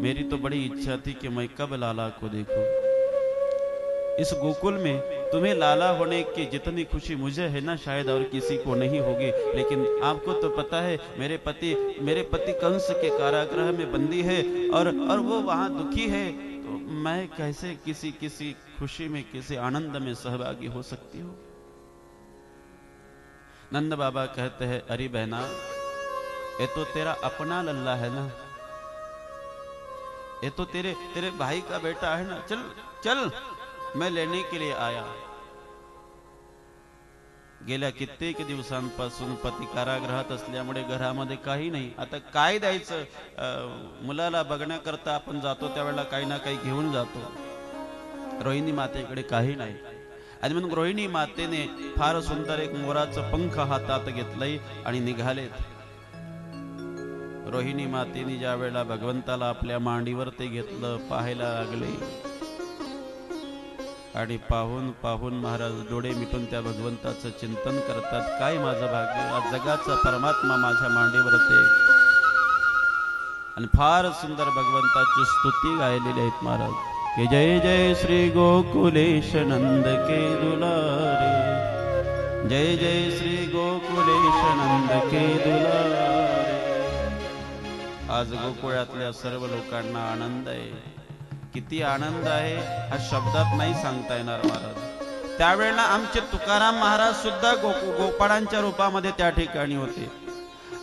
मेरी तो बड़ी इच्छा थी कि मैं कब लाला को देखूं। इस गोकुल में तुम्हें लाला होने की जितनी खुशी मुझे है ना, शायद और किसी को नहीं होगी। लेकिन आपको तो पता है मेरे पति कंस के कारागृह में बंदी है और वो वहां दुखी है, तो मैं कैसे किसी खुशी में, किसी आनंद में सहभागी हो सकती हूँ। नंद बाबा कहते हैं, अरे बहना, ये तो तेरा अपना लल्ला है ना, ये तो तेरे भाई का बेटा है ना, चल मैं लेने के लिए आया। गेल्या कित्येक दिवसांपासून पती कारागृहात असल्यामुळे घरामध्ये काही नाही। आता काय द्यायचं? मुलाला बघण्याकरता आपण जातो त्यावेळेला काही ना काही घेऊन जातो। रोहिणी मातेकडे काही नाही आणि म्हणून रोहिणी मातेने फार सुंदर एक मोराचं पंख हातात घेतलंय आणि निघालेत। रोहिणी मातेने ज्या वेळेला भगवंताला आपल्या मांडीवर ते घेतलं, पाहायला लागले आणि पाहून महाराज डोळे मिटून त्या भगवंताचं चिंतन करतात, काय माझं भाग्य, आज जगाचा परमात्मा माझ्या मांडीवर ते। आणि फार सुंदर भगवंताची स्तुती गायलेली आहेत महाराज, की जय जय श्री गोकुलेश नंद के दुलारे, जय जय श्री गोकुलेश नंद के दुलारे। आज गोकुळातल्या सर्व लोकांना आनंद आहे। किती आनंद आहे हा शब्दात नाही सांगता येणार महाराज। त्यावेळेला आमचे तुकाराम महाराज सुद्धा गोपाळांच्या रूपामध्ये त्या ठिकाणी होते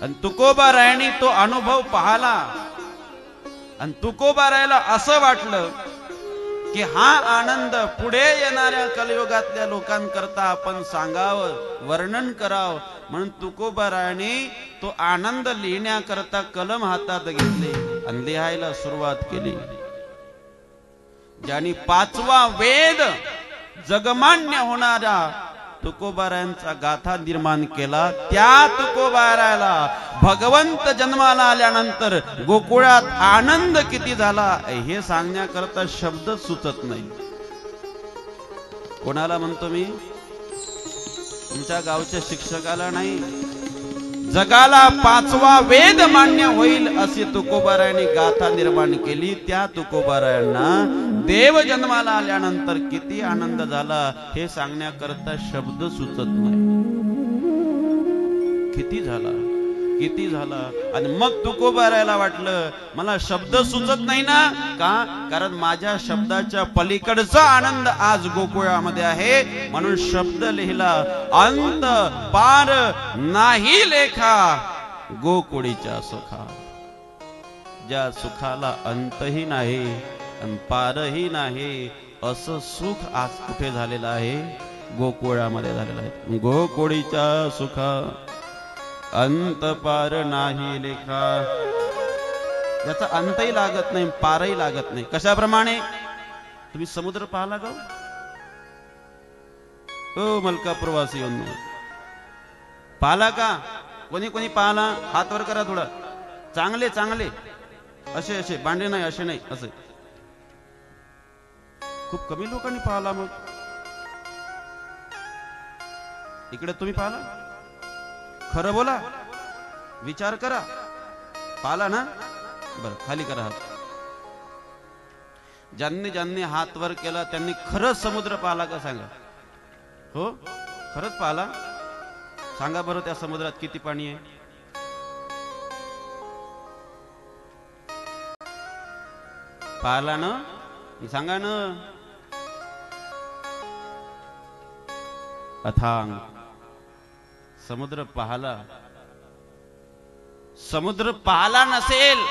आणि तुकोबारायांनी तो अनुभव पाहला आणि तुकोबारायला असं वाटलं की हा आनंद पुढे येणाऱ्या कलियुगातल्या लोकांकरता आपण सांगावं, वर्णन करावं। म्हणून तुकोबारायांनी तो आनंद लिहिण्याकरता कलम हातात घेतले आणि लिहायला सुरुवात केली। ज्यांनी 5वा वेद जगमान्य होणारा तुकोबारायांचा गाथा निर्माण केला, त्या तुकोबारायाला भगवंत जन्माला आल्यानंतर गोकुळात आनंद किती झाला हे सांगण्याकरता शब्द सुचत नाही। कोणाला म्हणतो मी? तुमच्या गावच्या शिक्षकाला नाही, जगाला 5वा वेद मान्य होईल अशी तुकोबारायांनी गाथा निर्माण केली। त्या तुकोबारायांना देव जन्माला आल्यानंतर किती आनंद झाला हे सांगण्याकरता शब्द सुचत नाही। किती झाला, किती झाला. आणि मग तुकोबारायला वाटलं मला शब्द सुचत नाही ना. का? कारण माझ्या शब्दाच्या पलीकडचा आनंद आज गोकुळामध्ये आहे, म्हणून शब्द लिहिला. अंत पार नाही लेखा गोकुळीच्या सुखा. ज्या सुखाला अंतही नाही आणि पारही नाही, असं सुख आज कुठे झालेलं आहे? गोकुळामध्ये झालेलं आहे. गोकुळीच्या सुखा अंत पार नाही लेखा. याचा अंतही लागत नाही, पारही लागत नाही. कशाप्रमाणे? तुम्ही समुद्र पाहला का हो मलकापूरवासी येऊन? पाहला का? कोणी कोणी पाहला? हात वर करा थोडा. चांगले चांगले, असे असे बांडे नाही, असे नाही, असे. खूप कमी लोकांनी पाहला. मग इकडे तुम्ही पाहला? खरं बोला, विचार करा. पाहला ना? बरं, खाली करा हात. ज्यांनी ज्यांनी हात वर केला त्यांनी खरंच समुद्र पाहला का सांगा? हो, खरंच पाहला? सांगा बरं, त्या समुद्रात किती पाणी आहे? पाहला ना? सांगा ना. अथांग समुद्र पाहला. समुद्र पाहला नसेल,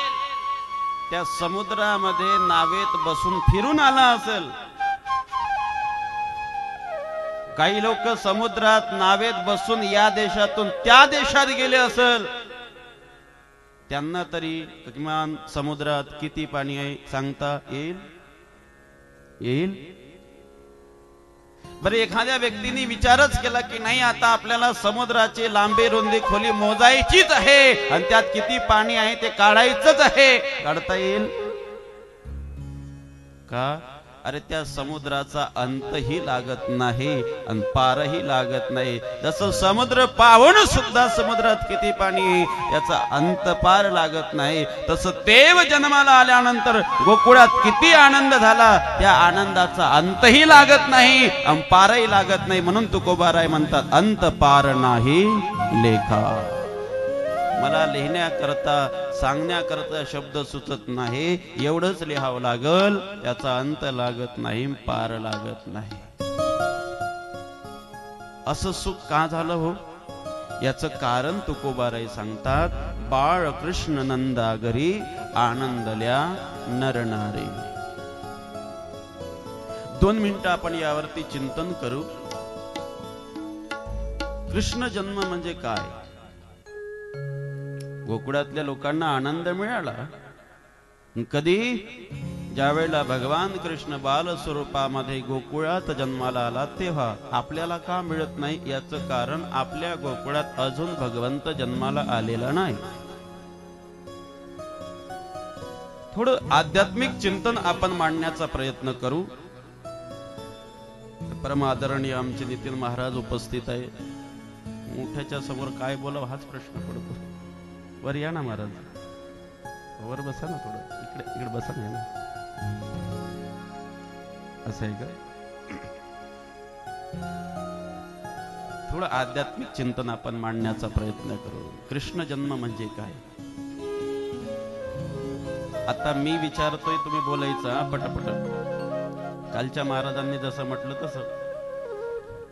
त्या समुद्रामध्ये नावेत बसून फिरून आला असेल. काही लोक समुद्रात नावेत बसून या देशातून त्या देशात गेले असेल. त्यांना तरी किमान समुद्रात किती पाणी आहे सांगता येईल? येईल? बरं, एखाद्या व्यक्तीने विचारच केला की नाही, आता आपल्याला समुद्राची लांबी रुंदी खोली मोजायचीच आहे आणि त्यात किती पाणी आहे ते काढायचंच आहे, काढता येईल का? अरे, त्या समुद्राचा अंतही लागत नाही आणि पारही लागत नाही. जसं समुद्र पाहून सुद्धा समुद्रात किती पाणी याचा अंत पार लागत नाही, तसं देव जन्माला आल्यानंतर गोकुळात किती आनंद झाला, त्या आनंदाचा अंतही लागत नाही आणि पारही लागत नाही. म्हणून तुकोबाराय म्हणतात, अंत पार नाही लेखा. मला लिहिण्याकरता सांगण्याकरता शब्द सुचत नाही, एवढंच लिहावं लागल. त्याचा अंत लागत नाही, पार लागत नाही. असं सुख का झालं हो? याचं कारण तुकोबाराय सांगतात. बाळ कृष्ण नंदागरी आनंदल्या नरनारी. 2 मिनिटं आपण यावरती चिंतन करू. कृष्ण जन्म म्हणजे काय? गोकुळातल्या लोकांना आनंद मिळाला कधी? ज्या वेळेला भगवान कृष्ण बाल स्वरूपामध्ये गोकुळात जन्माला आला तेव्हा. आपल्याला का मिळत नाही? याचं कारण आपल्या गोकुळात अजून भगवंत जन्माला आलेला नाही. थोडं आध्यात्मिक चिंतन आपण मांडण्याचा प्रयत्न करू. परम आदरणीय आमचे नितीन महाराज उपस्थित आहे. मोठ्याच्या समोर काय बोलावं हाच प्रश्न पडतो. वर या ना महाराज, वर बसा ना. थोडं इकडे इकडे बसा ना. असं आहे का? थोडं आध्यात्मिक चिंतन आपण मांडण्याचा प्रयत्न करू. कृष्ण जन्म म्हणजे काय? आता मी विचारतोय, तुम्ही बोलायचा पटपट. कालच्या महाराजांनी जसं म्हटलं तसं,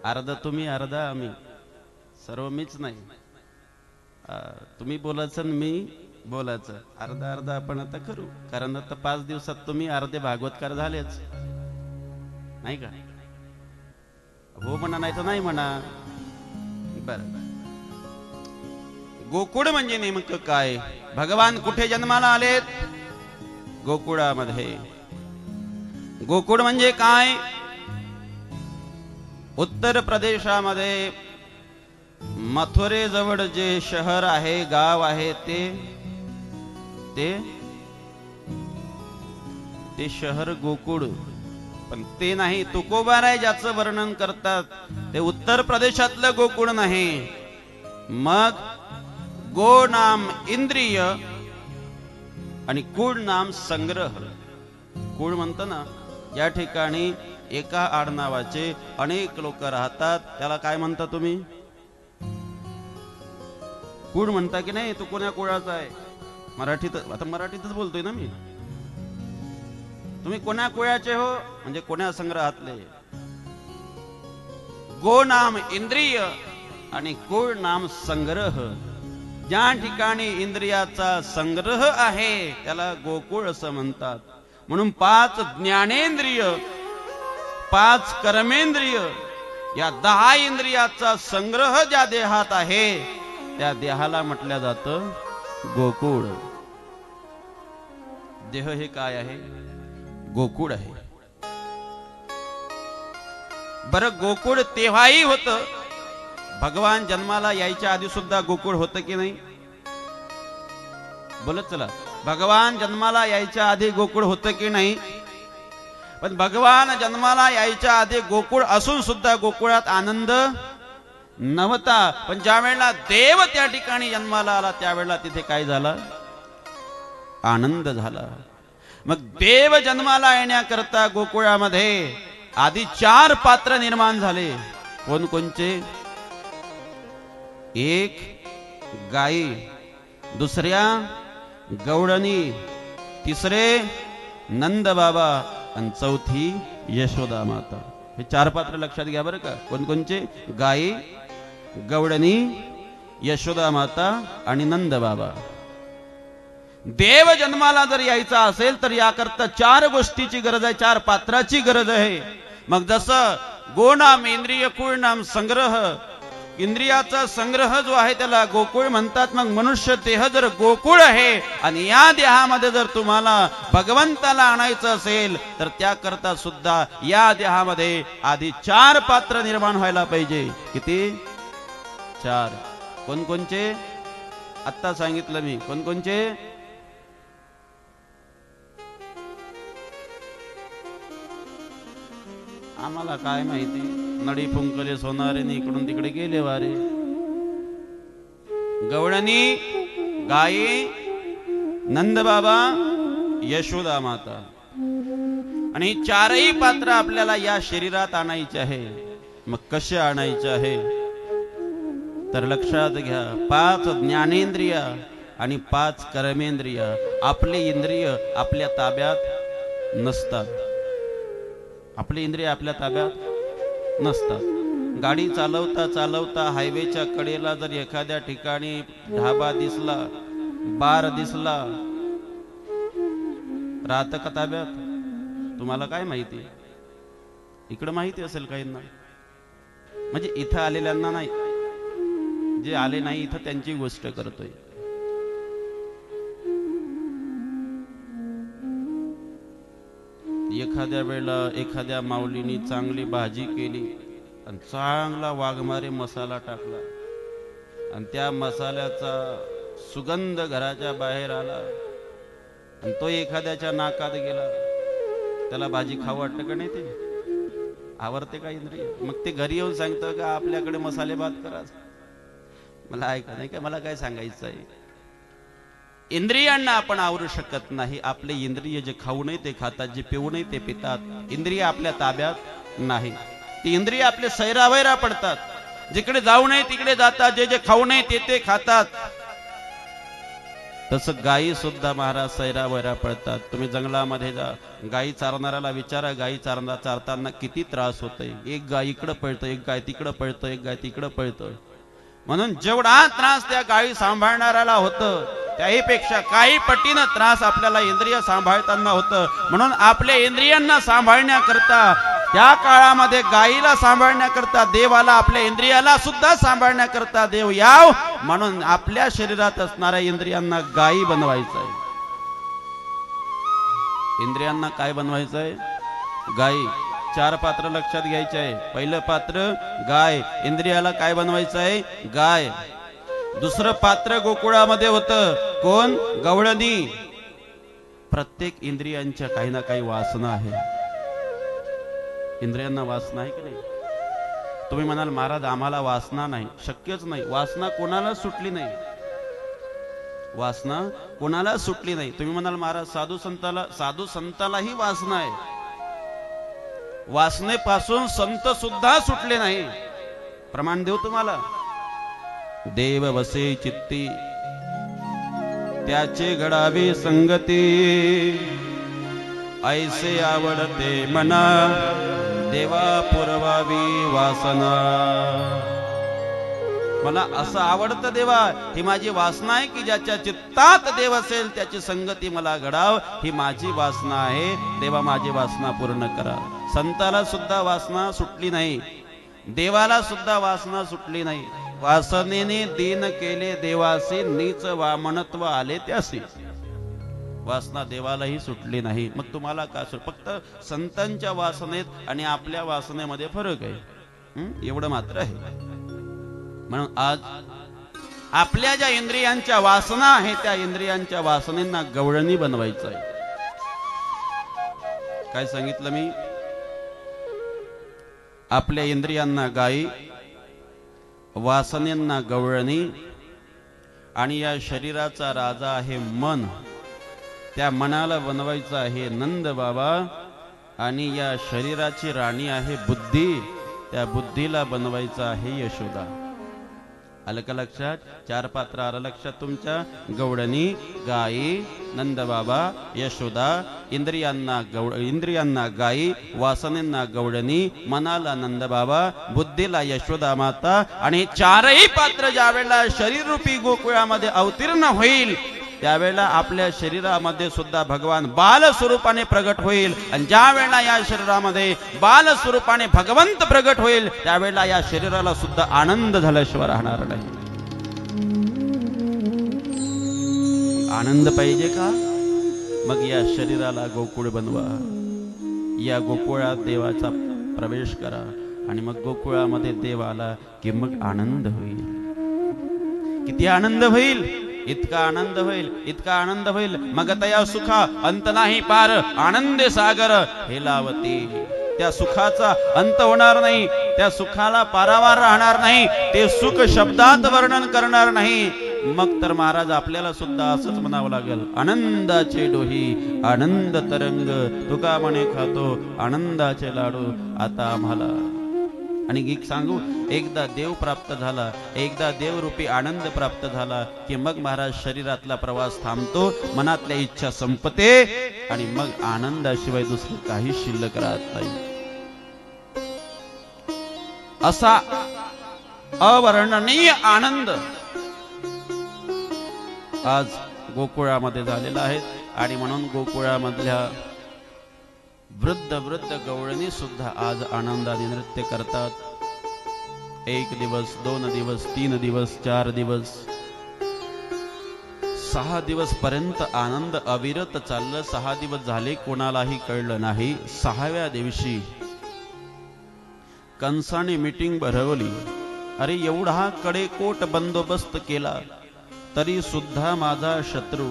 अर्धा तुम्ही अर्धा आम्ही, सर्व मीच नाही. तुम्ही बोलायचं आणि मी बोलायचं, अर्धा अर्धा आपण आता करू. कारण आता 5 दिवसात तुम्ही अर्धे भागवतकार झालेच नाही का? हो म्हणा, नाही तर नाही म्हणा. बर, गोकुळ म्हणजे नेमकं काय? भगवान कुठे जन्माला आलेत? गोकुळामध्ये. गोकुळ म्हणजे काय? उत्तर प्रदेशामध्ये मथुरेजवळ जे शहर आहे, गाव आहे, ते शहर गोकुळ. पण ते नाही. तुकोबाराय ज्याचं वर्णन करतात ते उत्तर प्रदेशातलं गोकुळ नाही. मग गो नाम इंद्रिय आणि कुळ नाम संग्रह. कुळ म्हणतो ना, या ठिकाणी एका आडनावाचे अनेक लोक राहतात. त्याला काय म्हणता तुम्ही? कुळ म्हणता की नाही, तू कोण्या कुळाचा आहे? मराठीत, आता मराठीतच बोलतोय ना मी. तुम्ही कोण्या कुळाचे हो, म्हणजे कोण्या संग्रहातले. गो नाम इंद्रिय आणि कुळ नाम संग्रह. ज्या ठिकाणी इंद्रियाचा संग्रह आहे त्याला गोकुळ असं म्हणतात. म्हणून 5 ज्ञानेंद्रिय, 5 कर्मेंद्रिय, या 10 इंद्रियाचा संग्रह ज्या देहात आहे त्या देहाला म्हटलं जातं गोकुळ. देह हे काय आहे? गोकुळ आहे. बरं, गोकुळ तेव्हाही होतं, भगवान जन्माला यायच्या आधी सुद्धा गोकुळ होतं की नाही? बोलत चला. भगवान जन्माला यायच्या आधी गोकुळ होतं की नाही? पण भगवान जन्माला यायच्या आधी गोकुळ असून सुद्धा गोकुळात आनंद नव्हता. पण ज्या वेळेला देव त्या ठिकाणी जन्माला आला त्यावेळेला तिथे काय झाला? आनंद झाला. मग देव जन्माला येण्याकरता गोकुळामध्ये आधी 4 पात्र निर्माण झाले. कोणकोणचे? एक गाई, दुसऱ्या गवळणी, तिसरे नंद बाबा आणि चौथी यशोदा माता. हे 4 पात्र लक्षात घ्या बरं का. कोणकोणचे? गाई, गवळणी, यशोदा माता आणि नंद बाबा. देव जन्माला जर यायचा असेल तर याकरता 4 गोष्टीची गरज आहे, 4 पात्राची गरज आहे. मग जसं गोनाम इंद्रिय, कुळ नाम संग्रह, इंद्रियाचा संग्रह जो आहे त्याला गोकुळ म्हणतात. मग मनुष्य देह जर गोकुळ आहे आणि या देहामध्ये जर तुम्हाला भगवंताला आणायचं असेल तर त्याकरता सुद्धा या देहामध्ये आधी 4 पात्र निर्माण व्हायला पाहिजे. किती? 4. कोणकोणचे? आत्ता सांगितलं मी. कोणकोणचे? आम्हाला काय माहिती, नडी फुंकले सोनारे इकडून तिकडे गेले वारे. गवळणी, गाई, नंदबाबा, यशोदा माता. आणि 4ही पात्र आपल्याला या शरीरात आणायचे आहे. मग कसे आणायचे आहे तर लक्षात घ्या. 5 ज्ञानेंद्रिय आणि 5 कर्मेंद्रिय. आपले इंद्रिय आपल्या ताब्यात नसतात. आपले इंद्रिय आपल्या ताब्यात नसतात. गाडी चालवता चालवता हायवेच्या कडेला जर एखाद्या ठिकाणी ढाबा दिसला, बार दिसला, राहतं का ताब्यात? तुम्हाला काय माहिती? इकडं माहिती असेल काहींना, म्हणजे इथं आलेल्यांना नाही. जे आले नाही इथं त्यांची गोष्ट करतोय. एखाद्या वेळेला एखाद्या माऊलीनी चांगली भाजी केली आणि चांगला वाघमारे मसाला टाकला आणि त्या मसाल्याचा सुगंध घराच्या बाहेर आला आणि तो एखाद्याच्या नाकात गेला, त्याला भाजी खाऊ वाटतं का नाही? ते आवडते का इंद्रिय? मग ते घरी येऊन सांगतं का आपल्याकडे मसाले भात करा. मला ऐका नाही का, मला काय सांगायचं आहे. इंद्रियांना आपण आवरू शकत नाही. आपले इंद्रिय जे खाऊ नये ते खातात, जे पिऊ नये ते पितात. इंद्रिय आपल्या ताब्यात नाही. ती इंद्रिय आपले सैरावैरा पडतात, जिकडे जाऊ नये तिकडे जातात, जे जे खाऊ नये ते ते खातात. तसं गायी सुद्धा महाराज सैरावैरा पडतात. तुम्ही जंगलामध्ये जा, गायी चारणाऱ्याला विचारा, गायी चारताना किती त्रास होतोय. एक गाय इकडं पळतं, एक गाय तिकडं पळतं, एक गाय तिकडं पळतं. म्हणून जेवढा त्रास त्या गायी सांभाळणाऱ्याला होतं त्याहीपेक्षा काही पटीनं त्रास आपल्याला इंद्रिय सांभाळताना होतं. म्हणून आपल्या इंद्रियांना सांभाळण्याकरता त्या काळामध्ये गायीला सांभाळण्याकरता देवाला, आपल्या इंद्रियाला सुद्धा सांभाळण्याकरता देव याव म्हणून आपल्या शरीरात असणाऱ्या इंद्रियांना गायी बनवायचंय. इंद्रियांना काय बनवायचंय? गायी. 4 पात्र लक्षात घ्यायचे आहे. पहिलं पात्र गाय. इंद्रियाला काय बनवायचं आहे? गाय. दुसरं पात्र गोकुळामध्ये होतं. कोण? गवळणी. प्रत्येक इंद्रियांच्या काही ना काही वासना आहे. इंद्रियांना वासना आहे की नाही? तुम्ही म्हणाल महाराज आम्हाला वासना नाही. शक्यच नाही. वासना कोणाला सुटली नाही. वासना कोणाला सुटली नाही. तुम्ही म्हणाल महाराज साधू संतालाही वासना आहे. वासनेपासून संत सुद्धा सुटले नाही. प्रमाण देऊ तुम्हाला. देव वसे चित्ती त्याचे घडावे संगती, ऐसे आवडते मना देवा पुरवावी वासना। मला असं आवडतं देवा, ही माझी वासना आहे की ज्याच्या चित्तात देव असेल त्याची संगती मला घडाव, ही माझी वासना आहे। देवा माझी वासना पूर्ण करा। संताला सुद्धा वासना सुटली नाही, देवाला सुद्धा वासना सुटली नाही। वासनेने दीन केले देवासी, नीच वामनत्व आले त्यासी। वासना देवालाही सुटली नाही, मग तुम्हाला का सुट? फक्त संतांच्या वासनेत आणि आपल्या वासनेमध्ये फरक आहे, एवढं मात्र आहे। म्हणून आज आपल्या ज्या इंद्रियांच्या वासना आहेत त्या इंद्रियांच्या वासनेंना गवळणी बनवायचं आहे। काय सांगितलं मी? आपल्या इंद्रियांना गायी, वासनेंना गवळणी, आणि या शरीराचा राजा आहे मन, त्या मनाला बनवायचं आहे नंद बाबा, आणि या शरीराची राणी आहे बुद्धी, त्या बुद्धीला बनवायचं आहे यशोदा। आलं का लक्षात? चार पात्र आलं लक्षात तुमच्या? गवळणी, गायी, नंदबाबा, यशोदा, इंद्रियांना गायी, वासनेंना गवळणी, मनाला नंदबाबा, बुद्धीला यशोदा माता। आणि चारही पात्र ज्या वेळेला शरीररूपी गोकुळामध्ये अवतीर्ण होईल त्यावेळेला आपल्या शरीरामध्ये सुद्धा भगवान बाल स्वरूपाने प्रगट होईल, आणि ज्या वेळेला या शरीरामध्ये बाल स्वरूपाने भगवंत प्रगट होईल त्यावेळेला या शरीराला सुद्धा आनंद झाल्याशिवाय राहणार नाही। आनंद पाहिजे का? मग या शरीराला गोकुळ बनवा, या गोकुळात देवाचा प्रवेश करा, आणि मग गोकुळामध्ये देव आला की मग आनंद होईल। किती आनंद होईल? इतका आनंद होईल, इतका आनंद होईल, मग तया सुखा अंत नाही पार, आनंदे सागर हेलावती। त्या सुखाचा अंत होणार नाही, त्या सुखाला पारावार राहणार नाही, ते सुख शब्दात वर्णन करणार नाही। मग तर महाराज आपल्याला सुद्धा असंच म्हणावं लागेल, आनंदाचे डोही आनंद तरंग, तुका म्हणे खातो आनंदाचे लाडू आता आम्हाला। आणि गीत सांगू, एकदा देव प्राप्त झाला, एकदा देवरूपी आनंद प्राप्त झाला की मग महाराज शरीरातला प्रवास थांबतो, मनातल्या इच्छा संपते, आणि मग आनंदाशिवाय दुसरं काही शिल्लक राहत नाही। असा अवर्णनीय आनंद आज गोकुळामध्ये झालेला आहे। आणि म्हणून गोकुळामधल्या वृद्ध गवळणी सुद्धा आज आनंदाने नृत्य करतात। 1 दिवस, 2 दिवस, 3 दिवस, 4 दिवस, 6 दिवस पर्यंत आनंद अविरत चाललं। 6 दिवस झाले कोणालाही कळलं नाही। 6व्या दिवशी कंसाने मीटिंग भरवली, अरे एवढा हा कडेकोट बंदोबस्त केला तरी सुद्धा माझा शत्रू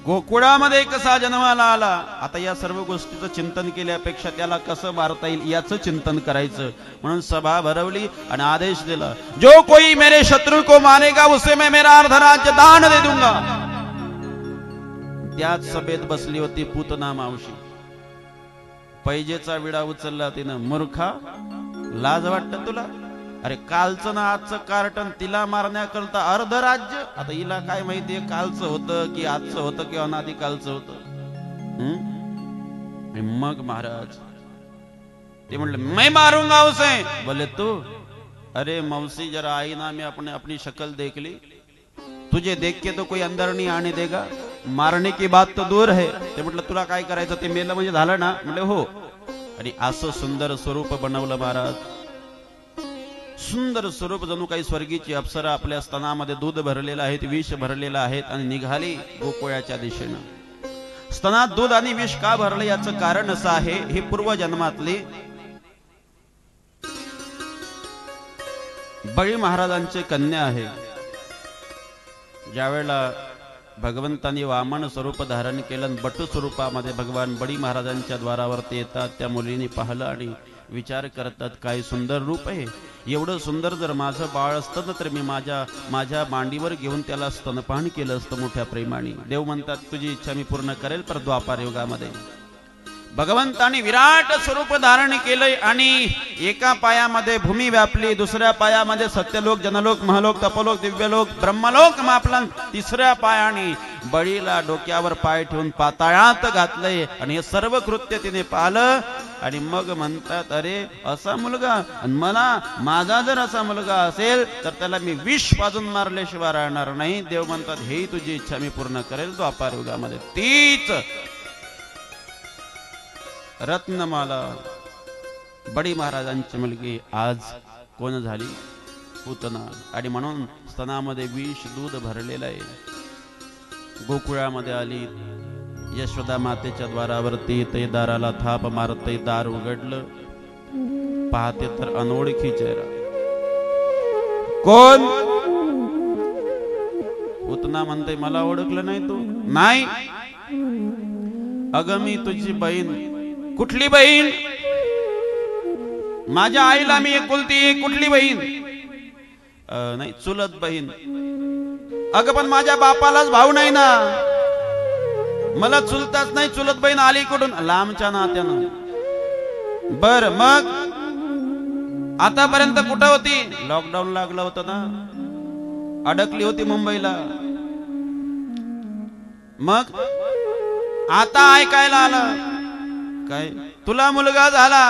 गोकुळामध्ये कसा जन्माला आला। आता या सर्व गोष्टीचं चिंतन केल्यापेक्षा त्याला कसं मारता येईल याचं चिंतन करायचं, म्हणून सभा भरवली आणि आदेश दिला, जो कोई मेरे शत्रु को मारेगा उसे मैं मेरा अर्धराज्य दान दे दूंगा। त्याच सभेत बसली होती पूतना मावशी, पैजेचा विडा उचलला तिनं। मूर्खा, लाज वाटत तुला? अरे कालचं ना आजचं कार्टन, तिला मारण्याकरता अर्ध राज्य। आता हिला काय माहितीये कालचं होतं की आजचं होतं किंवा अनादी कालचं होतं। मग महाराज ते म्हणले, मैं मारूंगा उसे। बोले तू? अरे मौसी जरा आई ना, मैं अपनी शक्ल देख ली, तुझे देख के तो कोई अंदर नहीं आने देगा, मारने की बात तो दूर है। ते म्हटलं तुला काय करायचं, ते मेलं म्हणजे झालं ना? म्हणले हो। आणि असं सुंदर स्वरूप बनवलं महाराज, सुंदर स्वरूप, जणू काही स्वर्गीची अप्सरा आपल्या स्तनामध्ये दूध भरलेलं आहे, विष भरलेलं आहे, आणि निघाली गोकुळाच्या दिशेनं। स्तनात दूध आणि विष का भरले याचं कारण असं आहे, ही पूर्वजन्मातली बळी महाराजांची कन्या आहे। ज्यावेळेला भगवंतांनी वामन स्वरूप धारण केलं, बटू स्वरूपामध्ये भगवान बळी महाराजांच्या द्वारावरती येतात। त्या मुलीने पाहिलं आणि विचार करतात, काय सुंदर रूप आहे, एवढं सुंदर जर माझं बाळ असतं तर मी माझ्या मांडीवर घेऊन त्याला स्तनपान केलं असतं मोठ्या प्रेमाने। देव म्हणतात तुझी इच्छा मी पूर्ण करेल, पर द्वापार युगामध्ये भगवंताने विराट स्वरूप धारण केलंय आणि एका पायामध्ये भूमी व्यापली, दुसऱ्या पायामध्ये सत्यलोक, जनलोक, महलोक, तपलोक, दिव्यलोक, ब्रह्मलोक मापला, तिसऱ्या पायाने बळीला डोक्यावर पाय ठेवून पाताळात घातलंय आणि हे सर्व कृत्य तिने पाहिलं. आणि मग म्हणतात, अरे असा मुलगा, आणि मला माझा जर असा मुलगा असेल तर त्याला मी विष पाजून मारल्याशिवाय राहणार नाही. देव म्हणतात, हेही तुझी इच्छा मी पूर्ण करेल द्वापार युगामध्ये. तीच रत्नमाला बडी महाराजांची मुलगी आज कोण झाली? पूतना. आणि म्हणून स्तनामध्ये विष दूध भरलेलं आहे. गोकुळामध्ये आली, यशोदा मातेच्या द्वारावरती ते दाराला थाप मारते, दार उघडलं, पाहते तर अनोळखी चेहरा. कोण? पूतना म्हणते, मला ओळखलं नाही तू? नाही. अगं मी तुझी बहीण. कुठली बहीण? माझ्या आईला मी एकुलती. कुठली बहीण? नाही, चुलत बहीण. अगं पण माझ्या बापालाच भाऊ नाही ना, मला चुलताच नाही, चुलत बहीण आली कुठून? लांबच्या नात्यानं. बर मग आतापर्यंत कुठं होती? लॉकडाऊन लागलं होतं ना, अडकली होती मुंबईला. मग आता ऐकायला आलं काय तुला मुलगा झाला,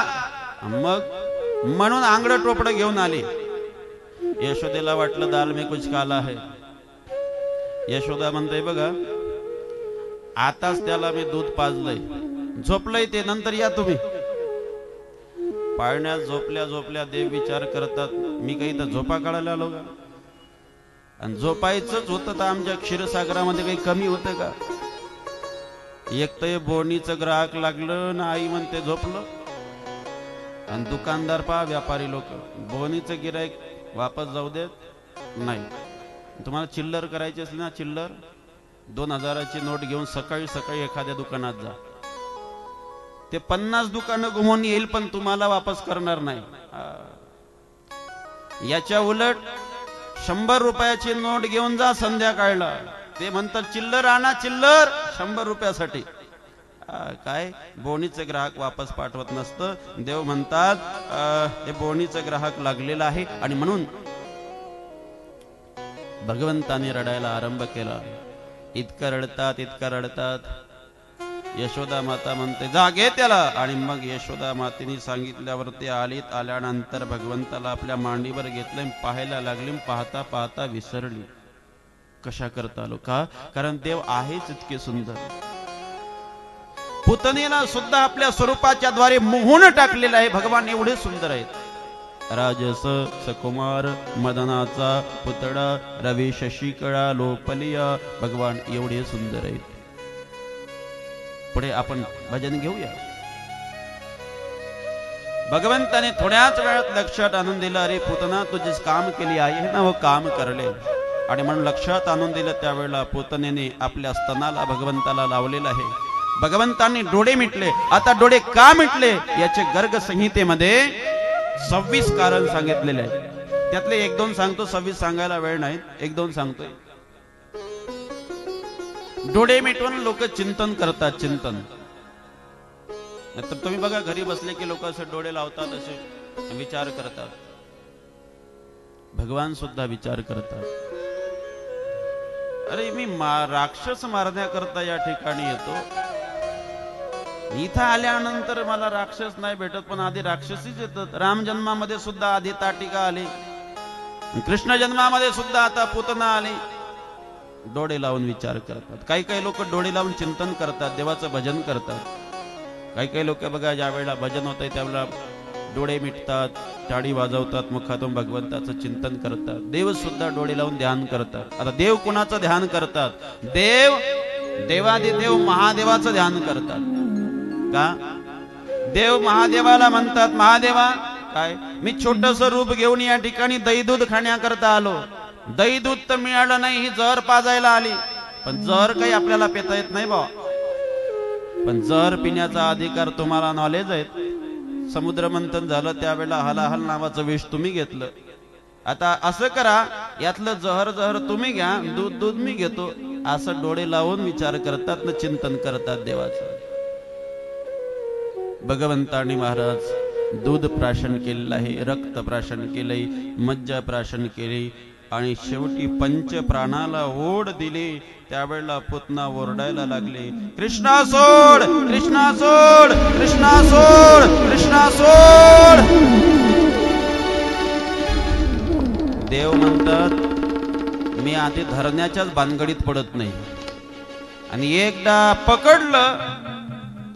मग म्हणून आंगड टोपड घेऊन आली. यशोदेला वाटलं दाल में कुछ काला है. यशोदा म्हणते, बघा आताच त्याला मी दूध पाजलंय, झोपलंय ते, नंतर या तुम्ही. पाळण्यात झोपल्या झोपल्या देव विचार करतात, मी काही तर झोपा काढायला आलो का? आणि झोपायचंच होतं तर आमच्या क्षीरसागरामध्ये काही कमी होतं का? एक तर बोनीचं ग्राहक लागलं ना, आई म्हणते झोपलं. आणि दुकानदार पहा, व्यापारी लोक, बोनीचं गिराईक वापस जाऊ देत नाही. तुम्हाला चिल्लर करायची असली ना, चिल्लर 2000ची नोट घेऊन सकाळी सकाळी एखाद्या दुकानात जा. ते 50 दुकानं घुमवून येईल पण तुम्हाला वापस करणार नाही. याच्या उलट 100 रुपयाची नोट घेऊन जा संध्याकाळला, ते म्हणतात चिल्लर आणा, चिल्लर 100 रुपयासाठी. काय बोनीचे ग्राहक वापस पाठवत नसतं. देव म्हणतात हे बोनीचे ग्राहक लागलेला आहे. आणि म्हणून भगवंताने रडायला आरंभ केला. इतकं रडतात, इतकं रडतात. यशोदा माता म्हणते, जा घे त्याला. आणि मग यशोदा मातेने सांगितल्यावर ते आलीत. आल्यानंतर भगवंताला आपल्या मांडीवर घेतलं, पाहायला लागली. पाहता पाहता विसरली कशा करता आलो. का? कारण देव आहेच इतके सुंदर. पुतनेला सुद्धा आपल्या स्वरूपाच्या द्वारे मोहून टाकलेलं आहे. भगवान एवढे सुंदर आहेत. राजस सकुमार मदनाचा पुतळा, रवी शशिकळा लोपलिया. भगवान एवढे सुंदर आहेत. पुढे आपण भजन घेऊया. भगवंताने थोड्याच वेळात लक्षात आणून दिलं, अरे पुतना तू जिस काम केली आहे ना, वो काम करले. आणि म्हणून लक्षात आणून दिलं. त्यावेळेला पुतनेने आपल्या स्तनाला भगवंताला लावलेलं आहे. भगवंतांनी डोळे मिटले. आता डोळे का मिटले याचे गर्ग संहितेमध्ये 26 कारण सांगितलेले आहे. त्यातले 1-2 सांगतो, 26 सांगायला वेळ नाही, 1-2 सांगतोय. डोळे मिटवून लोक चिंतन करतात, चिंतन. तुम्ही बघा घरी बसले की लोक असे डोळे लावतात, असे विचार करतात. भगवान सुद्धा विचार करतात. अरे मी राक्षस मारण्याकरता या ठिकाणी येतो, इथं आल्यानंतर मला राक्षस नाही भेटत, पण आधी राक्षसीच येतात. राम जन्मामध्ये सुद्धा आधी ताटिका आली, कृष्ण जन्मामध्ये सुद्धा आता पुतना आली. डोळे लावून विचार करतात. काही काही लोक डोळे लावून चिंतन करतात, देवाचं भजन करतात. काही काही लोक बघा, ज्या वेळेला भजन होतंय त्यावेळेला डोळे मिटतात, टाळी वाजवतात, मुखातून भगवंताचं चिंतन करतात. देव सुद्धा डोळे लावून ध्यान करतात. आता देव कुणाचं ध्यान करतात? देव देवादिदेव महादेवाचं ध्यान करतात. का? देव महादेवाला म्हणतात, महादेवा काय मी छोटस रूप घेऊन या ठिकाणी दही दूध खाण्याकरता आलो. दही दूध तर मिळालं नाही, ही जहर पाजायला आली. पण जहर काही आपल्याला पिता येत नाही बा. पण जहर पिण्याचा अधिकार तुम्हाला नॉलेज आहे. समुद्र मंथन झालं त्यावेळेला हलाहल नावाचं विष तुम्ही घेतलं. आता असं करा, यातलं जहर तुम्ही घ्या, दूध मी घेतो. असं डोळे लावून विचार करतात ना, चिंतन करतात देवाचं. भगवंतानी महाराज दूध प्राशन केलेलं आहे, रक्त प्राशन केलंय, मज्जा प्राशन केली आणि शेवटी पंच प्राणाला ओढ दिली. त्यावेळेला पुतना ओरडायला लागले, कृष्णा सोड, कृष्णा सोड, कृष्णा सोड, कृष्णा सोड. देव म्हणतात मी आधी धरण्याच्याच भानगडीत पडत नाही आणि एकदा पकडलं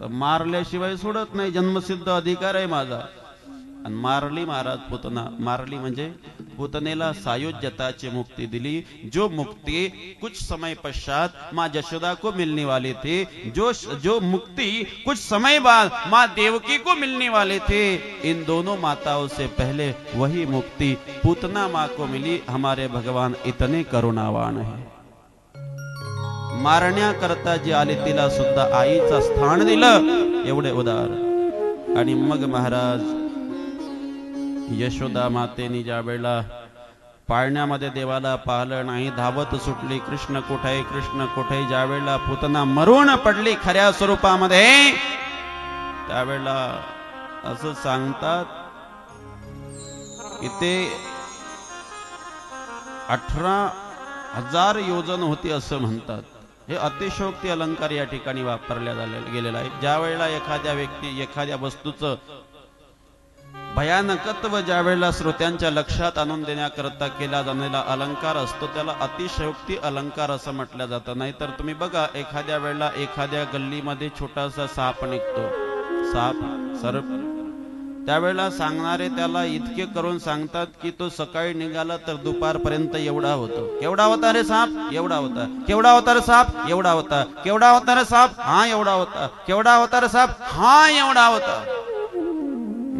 तर मारल्याशिवाय सोडत नाही, जन्मसिद्ध अधिकार आहे माझा. आणि मारली महाराज पुतना, मारली म्हणजे पुतनेला सायुज्यताची मुक्ति दिली. जो मुक्ति कुछ समय पश्चात माँ यशोदा को मिलने वाले थे, जो मुक्ति कुछ समय बाद माँ देवकी को मिलने वाले थे, इन दोनों माताओं से पहले वही मुक्ति पुतना माँ को मिली. हमारे भगवान इतने करुणावान है. मारण्याकरता जी आली तिला सुद्धा आईचं स्थान दिलं, एवढे उदार. आणि मग महाराज यशोदा मातेनी ज्या वेळेला पाळण्यामध्ये देवाला पाहिलं नाही, धावत सुटली, कृष्ण कुठे, कृष्ण कुठे. ज्या वेळेला पुतना मरून पडली खऱ्या स्वरूपामध्ये, त्यावेळेला असं सांगतात की ते 18,000 योजन होती असं म्हणतात. हे अतिशयोक्ती अलंकार या ठिकाणी वापरल्या गेलेला आहे. ज्या वेळेला एखाद्या व्यक्ती एखाद्या वस्तूचं भयानकत्व ज्या वेळेला श्रोत्यांच्या लक्षात आणून देण्याकरता केला जाणारा अलंकार असतो त्याला अतिशयोक्ती अलंकार असं म्हटलं जातं. नाहीतर तुम्ही बघा एखाद्या वेळेला एखाद्या गल्लीमध्ये छोटासा साप निघतो, साप सर्प, त्यावेळेला सांगणारे त्याला इतके करून सांगतात की तो सकाळी निघाला तर दुपारपर्यंत एवढा होतो. केवढा होता रे साप? एवढा होता. केवढा होता रे साप? एवढा होता. केवढा होता रे साप? हा एवढा होता. केवढा होता रे साप? हा एवढा होता.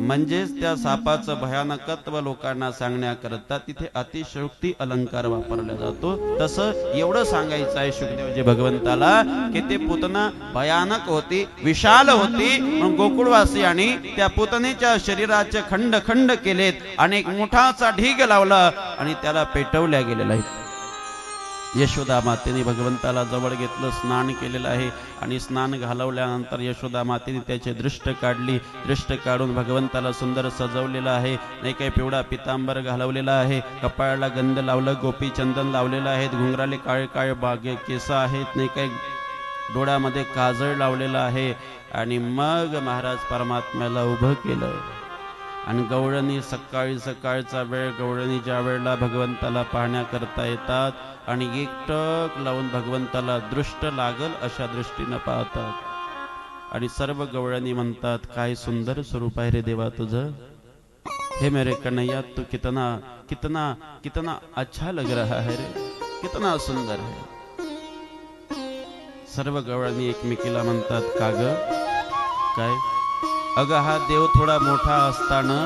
म्हणजेच त्या सापाचं भयानकत्व लोकांना सांगण्याकरता तिथे अतिशयोक्ती अलंकार वापरला जातो. तसं एवढं सांगायचं आहे शुकदेवजी भगवंताला की ते पुतना भयानक होती, विशाल होती. म्हणून गोकुळवासियांनी त्या पुतनेच्या शरीराचे खंड खंड केलेत आणि एक मोठासा ढीग लावला आणि त्याला पेटवल्या गेलेला आहे. यशोदा मातेने भगवंताला जवळ घेतलं, स्नान केलेलं आहे आणि स्नान घालवल्यानंतर यशोदा मातेने त्याचे दृष्ट काढली. दृष्ट काढून भगवंताला सुंदर सजवलेलं आहे. नाही काही पिवळा पितांबर घालवलेला आहे, कपाळाला गंध लावलं, गोपी चंदन लावलेलं आहे, घुंगराले काळे काळे बागे केस आहेत, नाही काही डोळ्यामध्ये काजळ लावलेलं आहे. आणि मग महाराज परमात्म्याला उभं केलं आणि गवळणी सकाळी सकाळचा वेळ, गवळणी ज्या वेळेला भगवंताला पाहण्याकरता येतात आणि एकटक लावून भगवंताला दृष्ट लागल अशा दृष्टीनं पाहतात. आणि सर्व गवळणी म्हणतात काय सुंदर स्वरूप आहे रे देवा तुझं, हे मेरे कन्हैया तू कितना कितना कितना अच्छा लग रहा है रे, कितना सुंदर है. सर्व गवळणी एकमेकीला म्हणतात का ग काय, अग हा देव थोडा मोठा असताना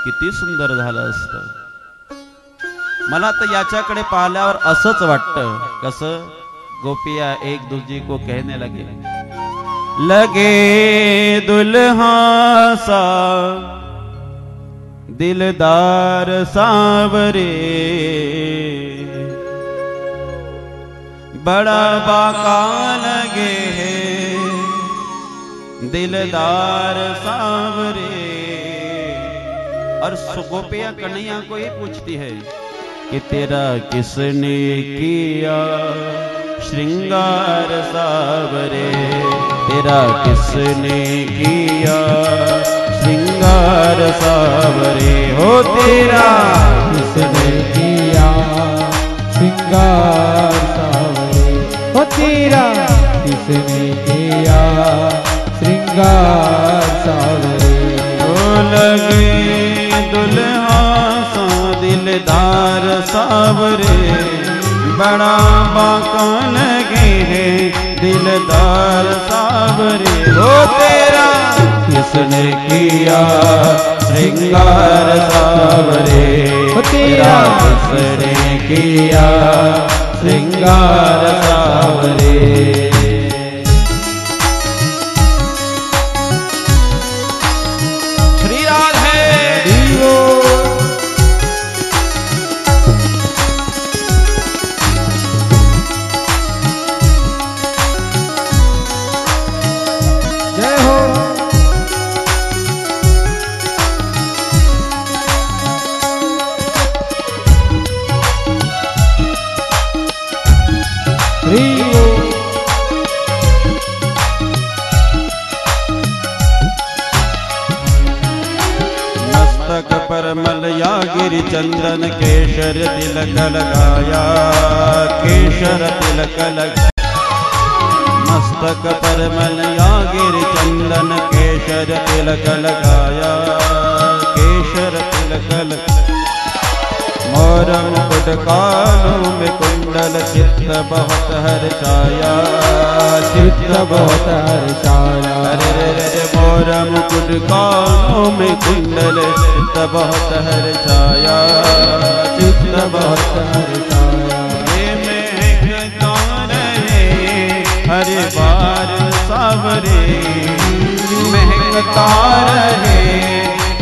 किती सुंदर झालं असतं. मला तर याच्याकडे पाहिल्यावर असंच वाटतं. कसं? गोपिया एक दूसरी को कहने लगे, लगे दुल्हा सा दिलदार सावरे, बड़ा बाका लगे दिलदार सावरे. और गोपिया कन्हैया को ये पूछती है कि तेरा किसने किया श्रृंगार सावरे, तेरा किसने किया श्रृंगार सावरे, हो तेरा किसने किया श्रृंगार सावरे, हो तेरा किसने किया श्रृंगार सावरे. ओ लगे दुल्हा सा दिलदार सावरे, बड़ा बाका लगे है दिलदार सावरे, हो तेरा किसने किया श्रृंगार सावरे, हो तेरा किसने किया श्रृंगार सावरे. परमल या गिरि चंदन केशर तिलक लगाया, केशर तिलक लगाया। मस्तक परमल या गिरि चंदन केशर तिलक लगाया, केशर तिलक लगाया। मोर मुकुट कानों में कुंडल चित्त बहुत हर्षाया, चित्त बहुत हर्षाया। अरे रे रे मोर मुकुट कानों में कुंडल चित्त बहुत हर्षाया, चित्त बहुत हर्षाया। ये महकता रहे हर बार सावरे, महकता रहे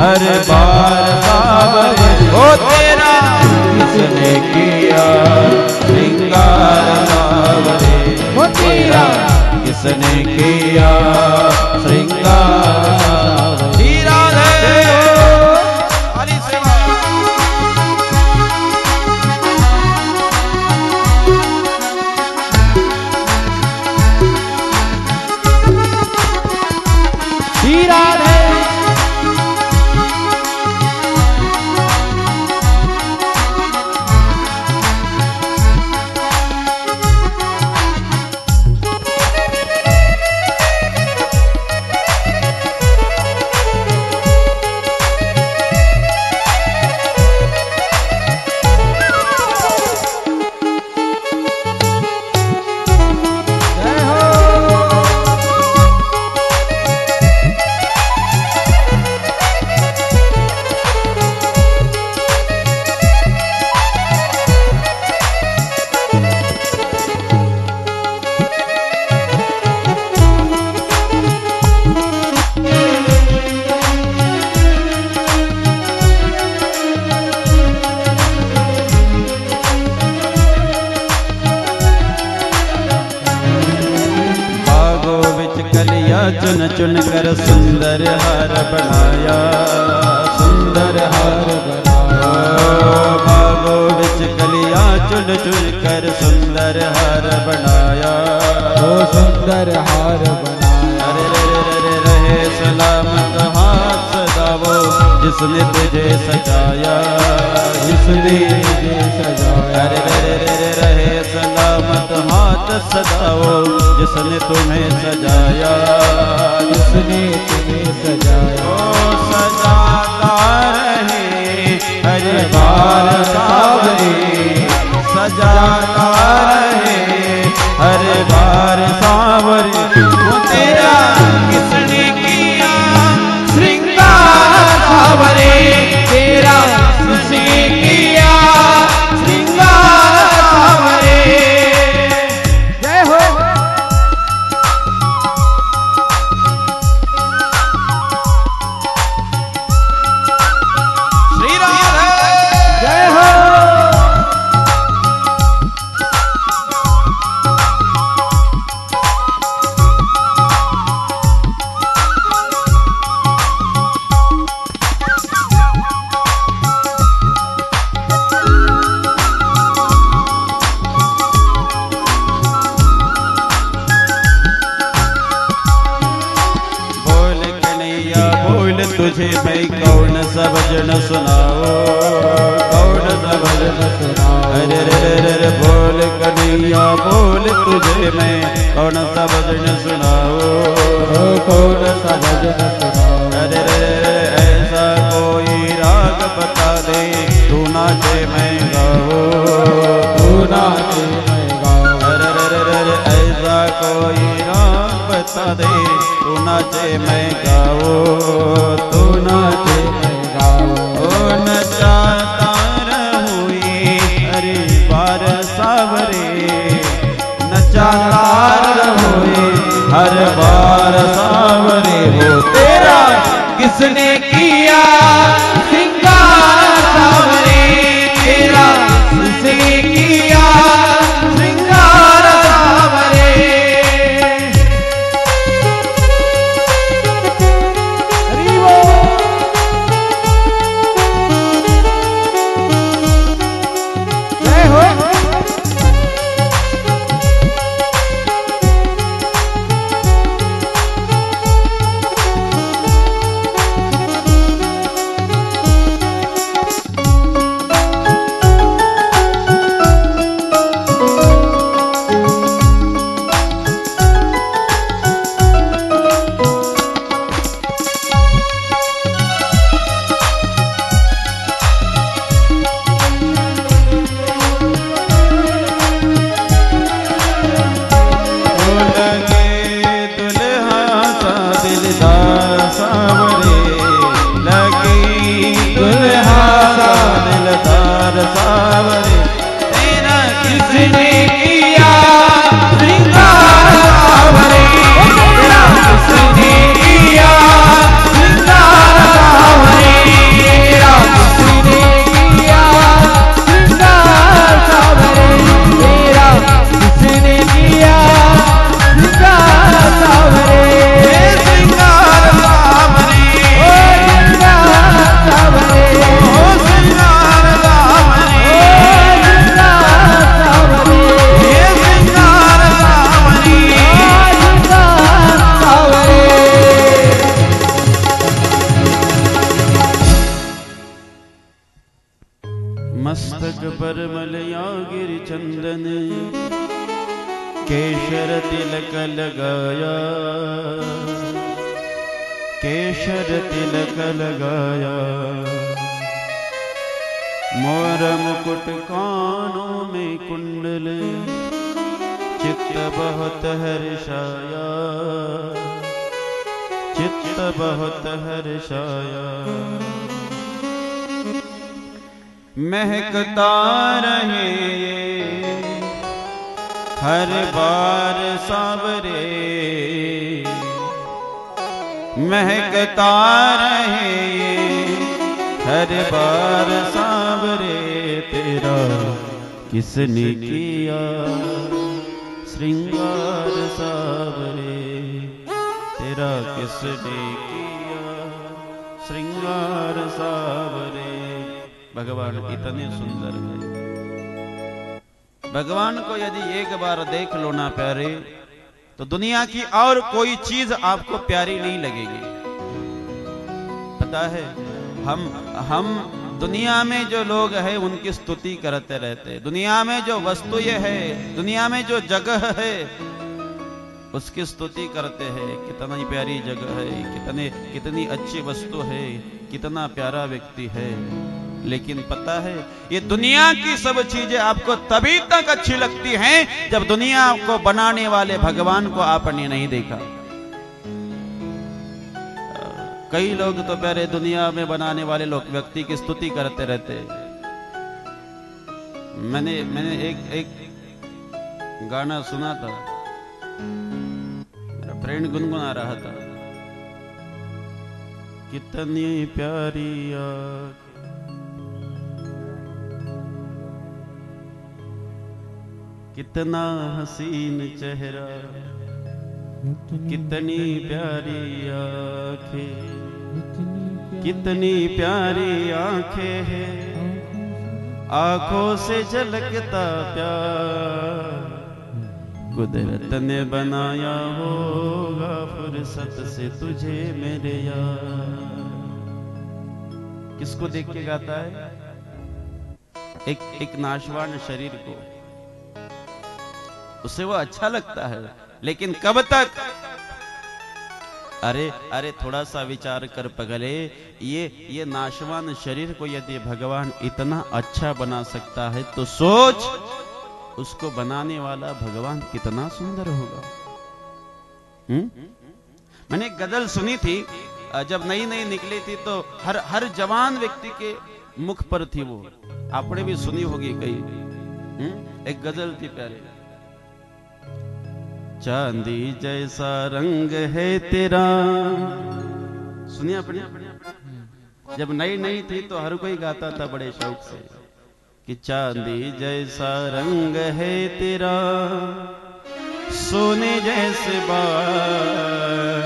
हर बार सावरे। ओ तेरा किसने किया श्रृंगार सावरे, ओ तेरा किसने किया श्रृंगार सावरे। राधे हरि सेवा। राधे चुन चुन कर सुंदर हार बनाया, सुंदर हार बनाया। बागों बिच कलिया चुन चुन कर सुंदर हार बनाया, ओ सुंदर हार बनाया। अरे रे रे रे रहे सलामत हाथ सदा वो जिसने तुझे सजाया, जिसने तुझे सजाया। अरे रे रे रे रहे सलामत हाथ सदा वो जिसने तुम्हें सजाया, जिसने तुम्हें सजाया। ओ सजाता रहे हर बार सावरे, सजाता रहे हर बार सावरे। वो तेरा किसने किया श्रृंगार सावरे, तेरा किसने किया श्रृंगार सावरे। जय हो। श्री राधे जय हो। तुझे मैं कौन सा भजन सुनाओ, कौन सा भजन सुनाओ। अरे रे रे रे बोल कन्हैया बोल तुझे मैं कौन सा भजन सुनाओ, कौन सा भजन सुनाओ। अरे रे रे ऐसा कोई राग बता दे तू नाचे मैं गाओ, तू नाचे मैं गाओ। अरे रे रे रे ऐसा कोई राग बता दे तू नाचे मैं गाओ, तू नाचे मैं गाओ। ओ नचाता रहूँ हर बार सावरे, नचाता रहूँ हर बार सावरे। हो तेरा किसने किया श्रृंगार सावरे, तेरा किसने किया श्रृंगार सावरे। परमल या गिर चंदन केशर तिलक लगाया, केशर तिलक लगाया। मोर मुकुट कानों में कुंडल चित्त बहुत हर्षाया, चित्त बहुत हर्षाया। महकता रहे हर बार सावरे, महकता रहे हर बार सावरे। तेरा किसने किया श्रृंगार सावरे, तेरा किसने किया श्रृंगार सावरे। भगवान इतने सुंदर है। भगवान को यदि एक बार देख लो ना प्यारे, तो दुनिया की और कोई चीज आपको प्यारी नहीं लगेगी। पता है, हम दुनिया में जो लोग हैं उनकी स्तुति करते रहते, दुनिया में जो वस्तुएं है, दुनिया में जो जगह है उसकी स्तुति करते हैं। कितनी प्यारी जगह है, कितनी अच्छी वस्तु है, कितना प्यारा व्यक्ति है। लेकिन पता है, ये दुनिया की सब चीजें आपको तभी तक अच्छी लगती हैं जब दुनिया को बनाने वाले भगवान को आपने नहीं देखा। कई लोग तो प्यारे दुनिया में बनाने वाले लोग व्यक्ति की स्तुति करते रहते। मैंने एक गाना सुना था, मेरा फ्रेंड गुनगुना रहा था। कितनी प्यारी आँख, कितना हसीन चेहरा, कितनी प्यारी आँखें, कितनी प्यारी आँखें हैं, आँखों से झलकता प्यार कुदरत ने बनाया होगा फुर्सत से तुझे मेरे यार। किसको देख के गाता है? एक नाशवान शरीर को, उसे वो अच्छा लगता है, लेकिन कब तक? अरे थोड़ा सा विचार कर पगले, ये नाशवान शरीर को यदि भगवान इतना अच्छा बना सकता है तो सोच उसको बनाने वाला भगवान कितना सुंदर होगा। मैंने एक गजल सुनी थी, जब नई नई निकली थी तो हर जवान व्यक्ति के मुख पर थी वो, आपने भी सुनी होगी कई। एक गजल थी प्यारे, चांदी जैसा रंग है तेरा। सुनिए अपने, जब नई नई थी तो हर कोई गाता था बड़े शौक से कि चांदी जैसा रंग है तेरा, सोने जैसे बाल,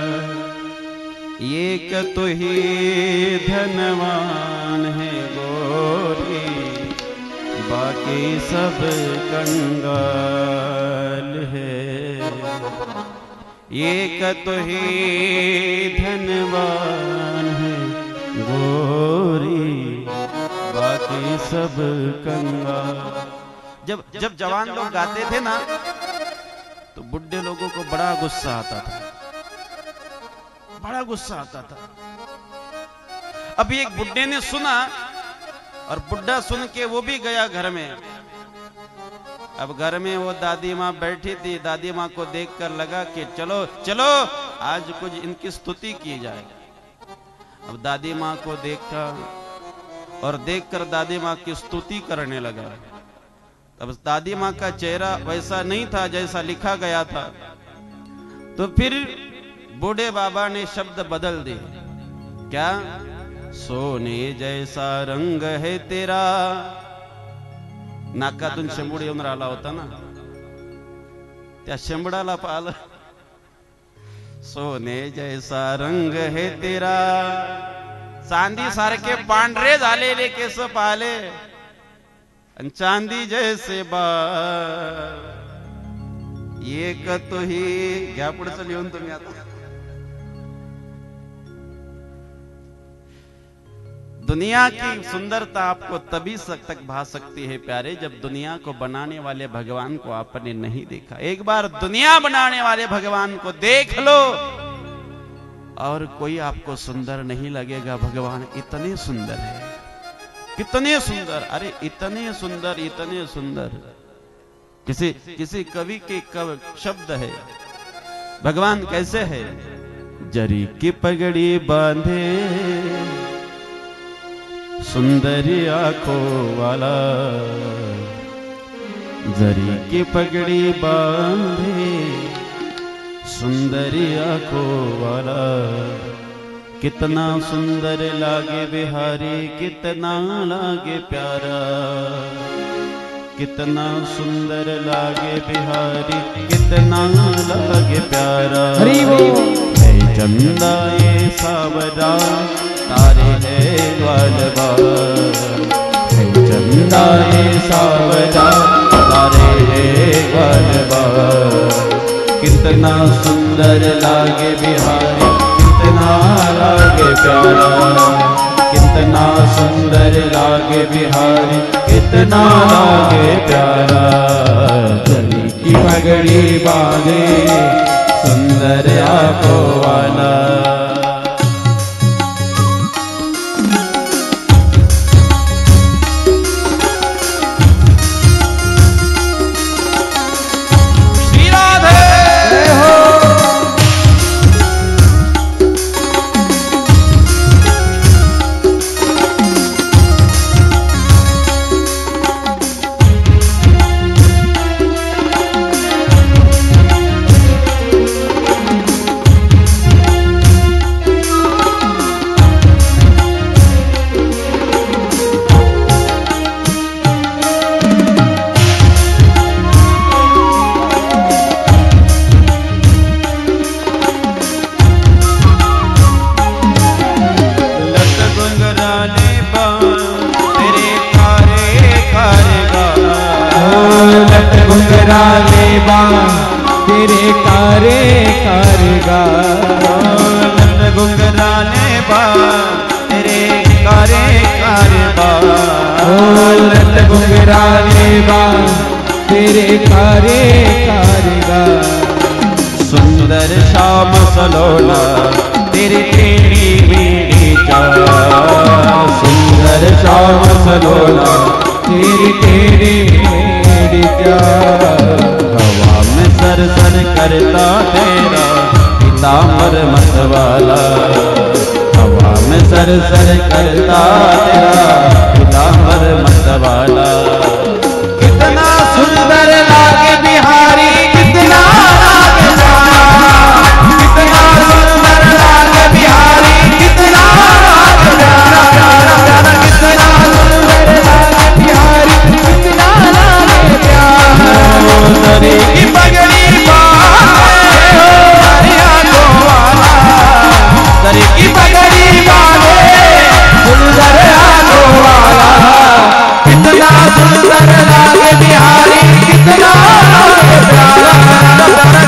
एक तो ही धनवान है गोरी, बाकी सब कंगाल है। एक तो ही धनवान है गोरी, बाकी सब कंगाल। जब जवान लोग गाते थे ना तो बुढ़े लोगों को बड़ा गुस्सा आता था, बड़ा गुस्सा आता था। अभी एक बुढ़े ने सुना और बुढ़ा सुन के वो भी गया घर में। अब घर में वो दादी माँ बैठी थी, दादी माँ को देखकर लगा कि चलो चलो आज कुछ इनकी स्तुति की जाए। अब दादी माँ को देखा और देखकर दादी माँ की स्तुति करने लगा। तब दादी माँ का चेहरा वैसा नहीं था जैसा लिखा गया था, तो फिर बूढ़े बाबा ने शब्द बदल दिए। क्या? सोने जैसा रंग है तेरा। नाकातून शेंबूड येऊन राहिला होता ना, त्या शेंबडाला पाहिलं, सोने जैसा रंग है तेरा, चांदी सारखे पांढरे झालेले केस पाहिले आणि चांदी जैसे बाल, एक तो ही। घ्या पुढचं लिहून तुम्ही आता। दुनिया की सुंदरता आपको तभी तक भा सकती है प्यारे, जब दुनिया को बनाने वाले भगवान को आपने नहीं देखा। एक बार दुनिया बनाने वाले भगवान को देख लो और कोई आपको सुंदर नहीं लगेगा। भगवान इतने सुंदर है, कितने सुंदर, अरे इतने सुंदर, इतने सुंदर। किसी कवि के शब्द है, भगवान कैसे है? जरी की पगड़ी बांधे सुंदरी आंखों वाला, जरी की पगड़ी बांधे सुंदरी आंखों वाला, कितना सुंदर लागे बिहारी, कितना लागे प्यारा, कितना सुंदर लागे बिहारी, कितना लागे प्यारा। है चंदा ये सावरा, तारे है ग्वालबार, है चंदा ये सावरा, तारे है ग्वालबार, कितना सुंदर लागे बिहारी, कितना लागे प्यारा, कितना सुंदर लागे बिहारी, कितना लागे प्यारा। जरी की पगड़ी बांधे सुंदर आंखों वाला। तेरे कारे कारगा, लट गुंगराले बा तेरे कारे कारबा, लट गुंगराले बा तेरे कारे कारगा। सुंदर श्याम सलोना तेरी टेढ़ी मेढ़ी चाल, सुंदर श्याम सलोना तेरी टेढ़ी मेढ़ी चाल। हवा में सर सर करता तेरा पीतांबर मतवाला, हवा में सर सर करता तेरा पीतांबर मतवाला। कितना सुंदर लागे बिहारी, कितना लागे प्यारा, कितना सुंदर लागे बिहारी, कितना लागे प्यारा, प्यारा प्यारा, कितना सुंदर लागे बिहारी, कितना लागे प्यारा। जरी की पगड़ी बांधे आंखों वाला, जरी की पगड़ी बांधे सुंदर आंखों वाला, कितना सुंदर लागे बिहारी, कितना लागे प्यारा,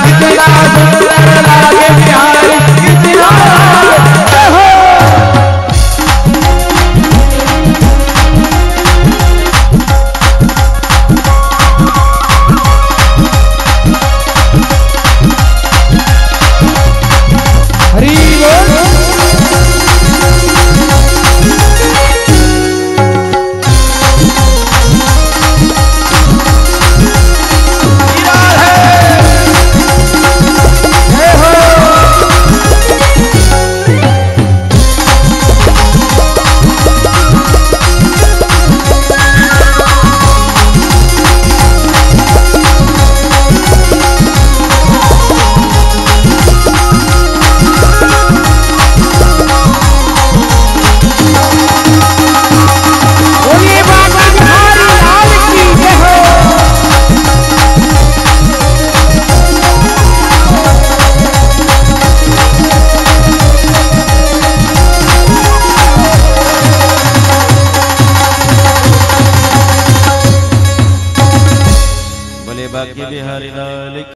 कितना सुंदर लागे बिहारी, कितना लागे। हरि बोल। भाग्य बिहारी लाल।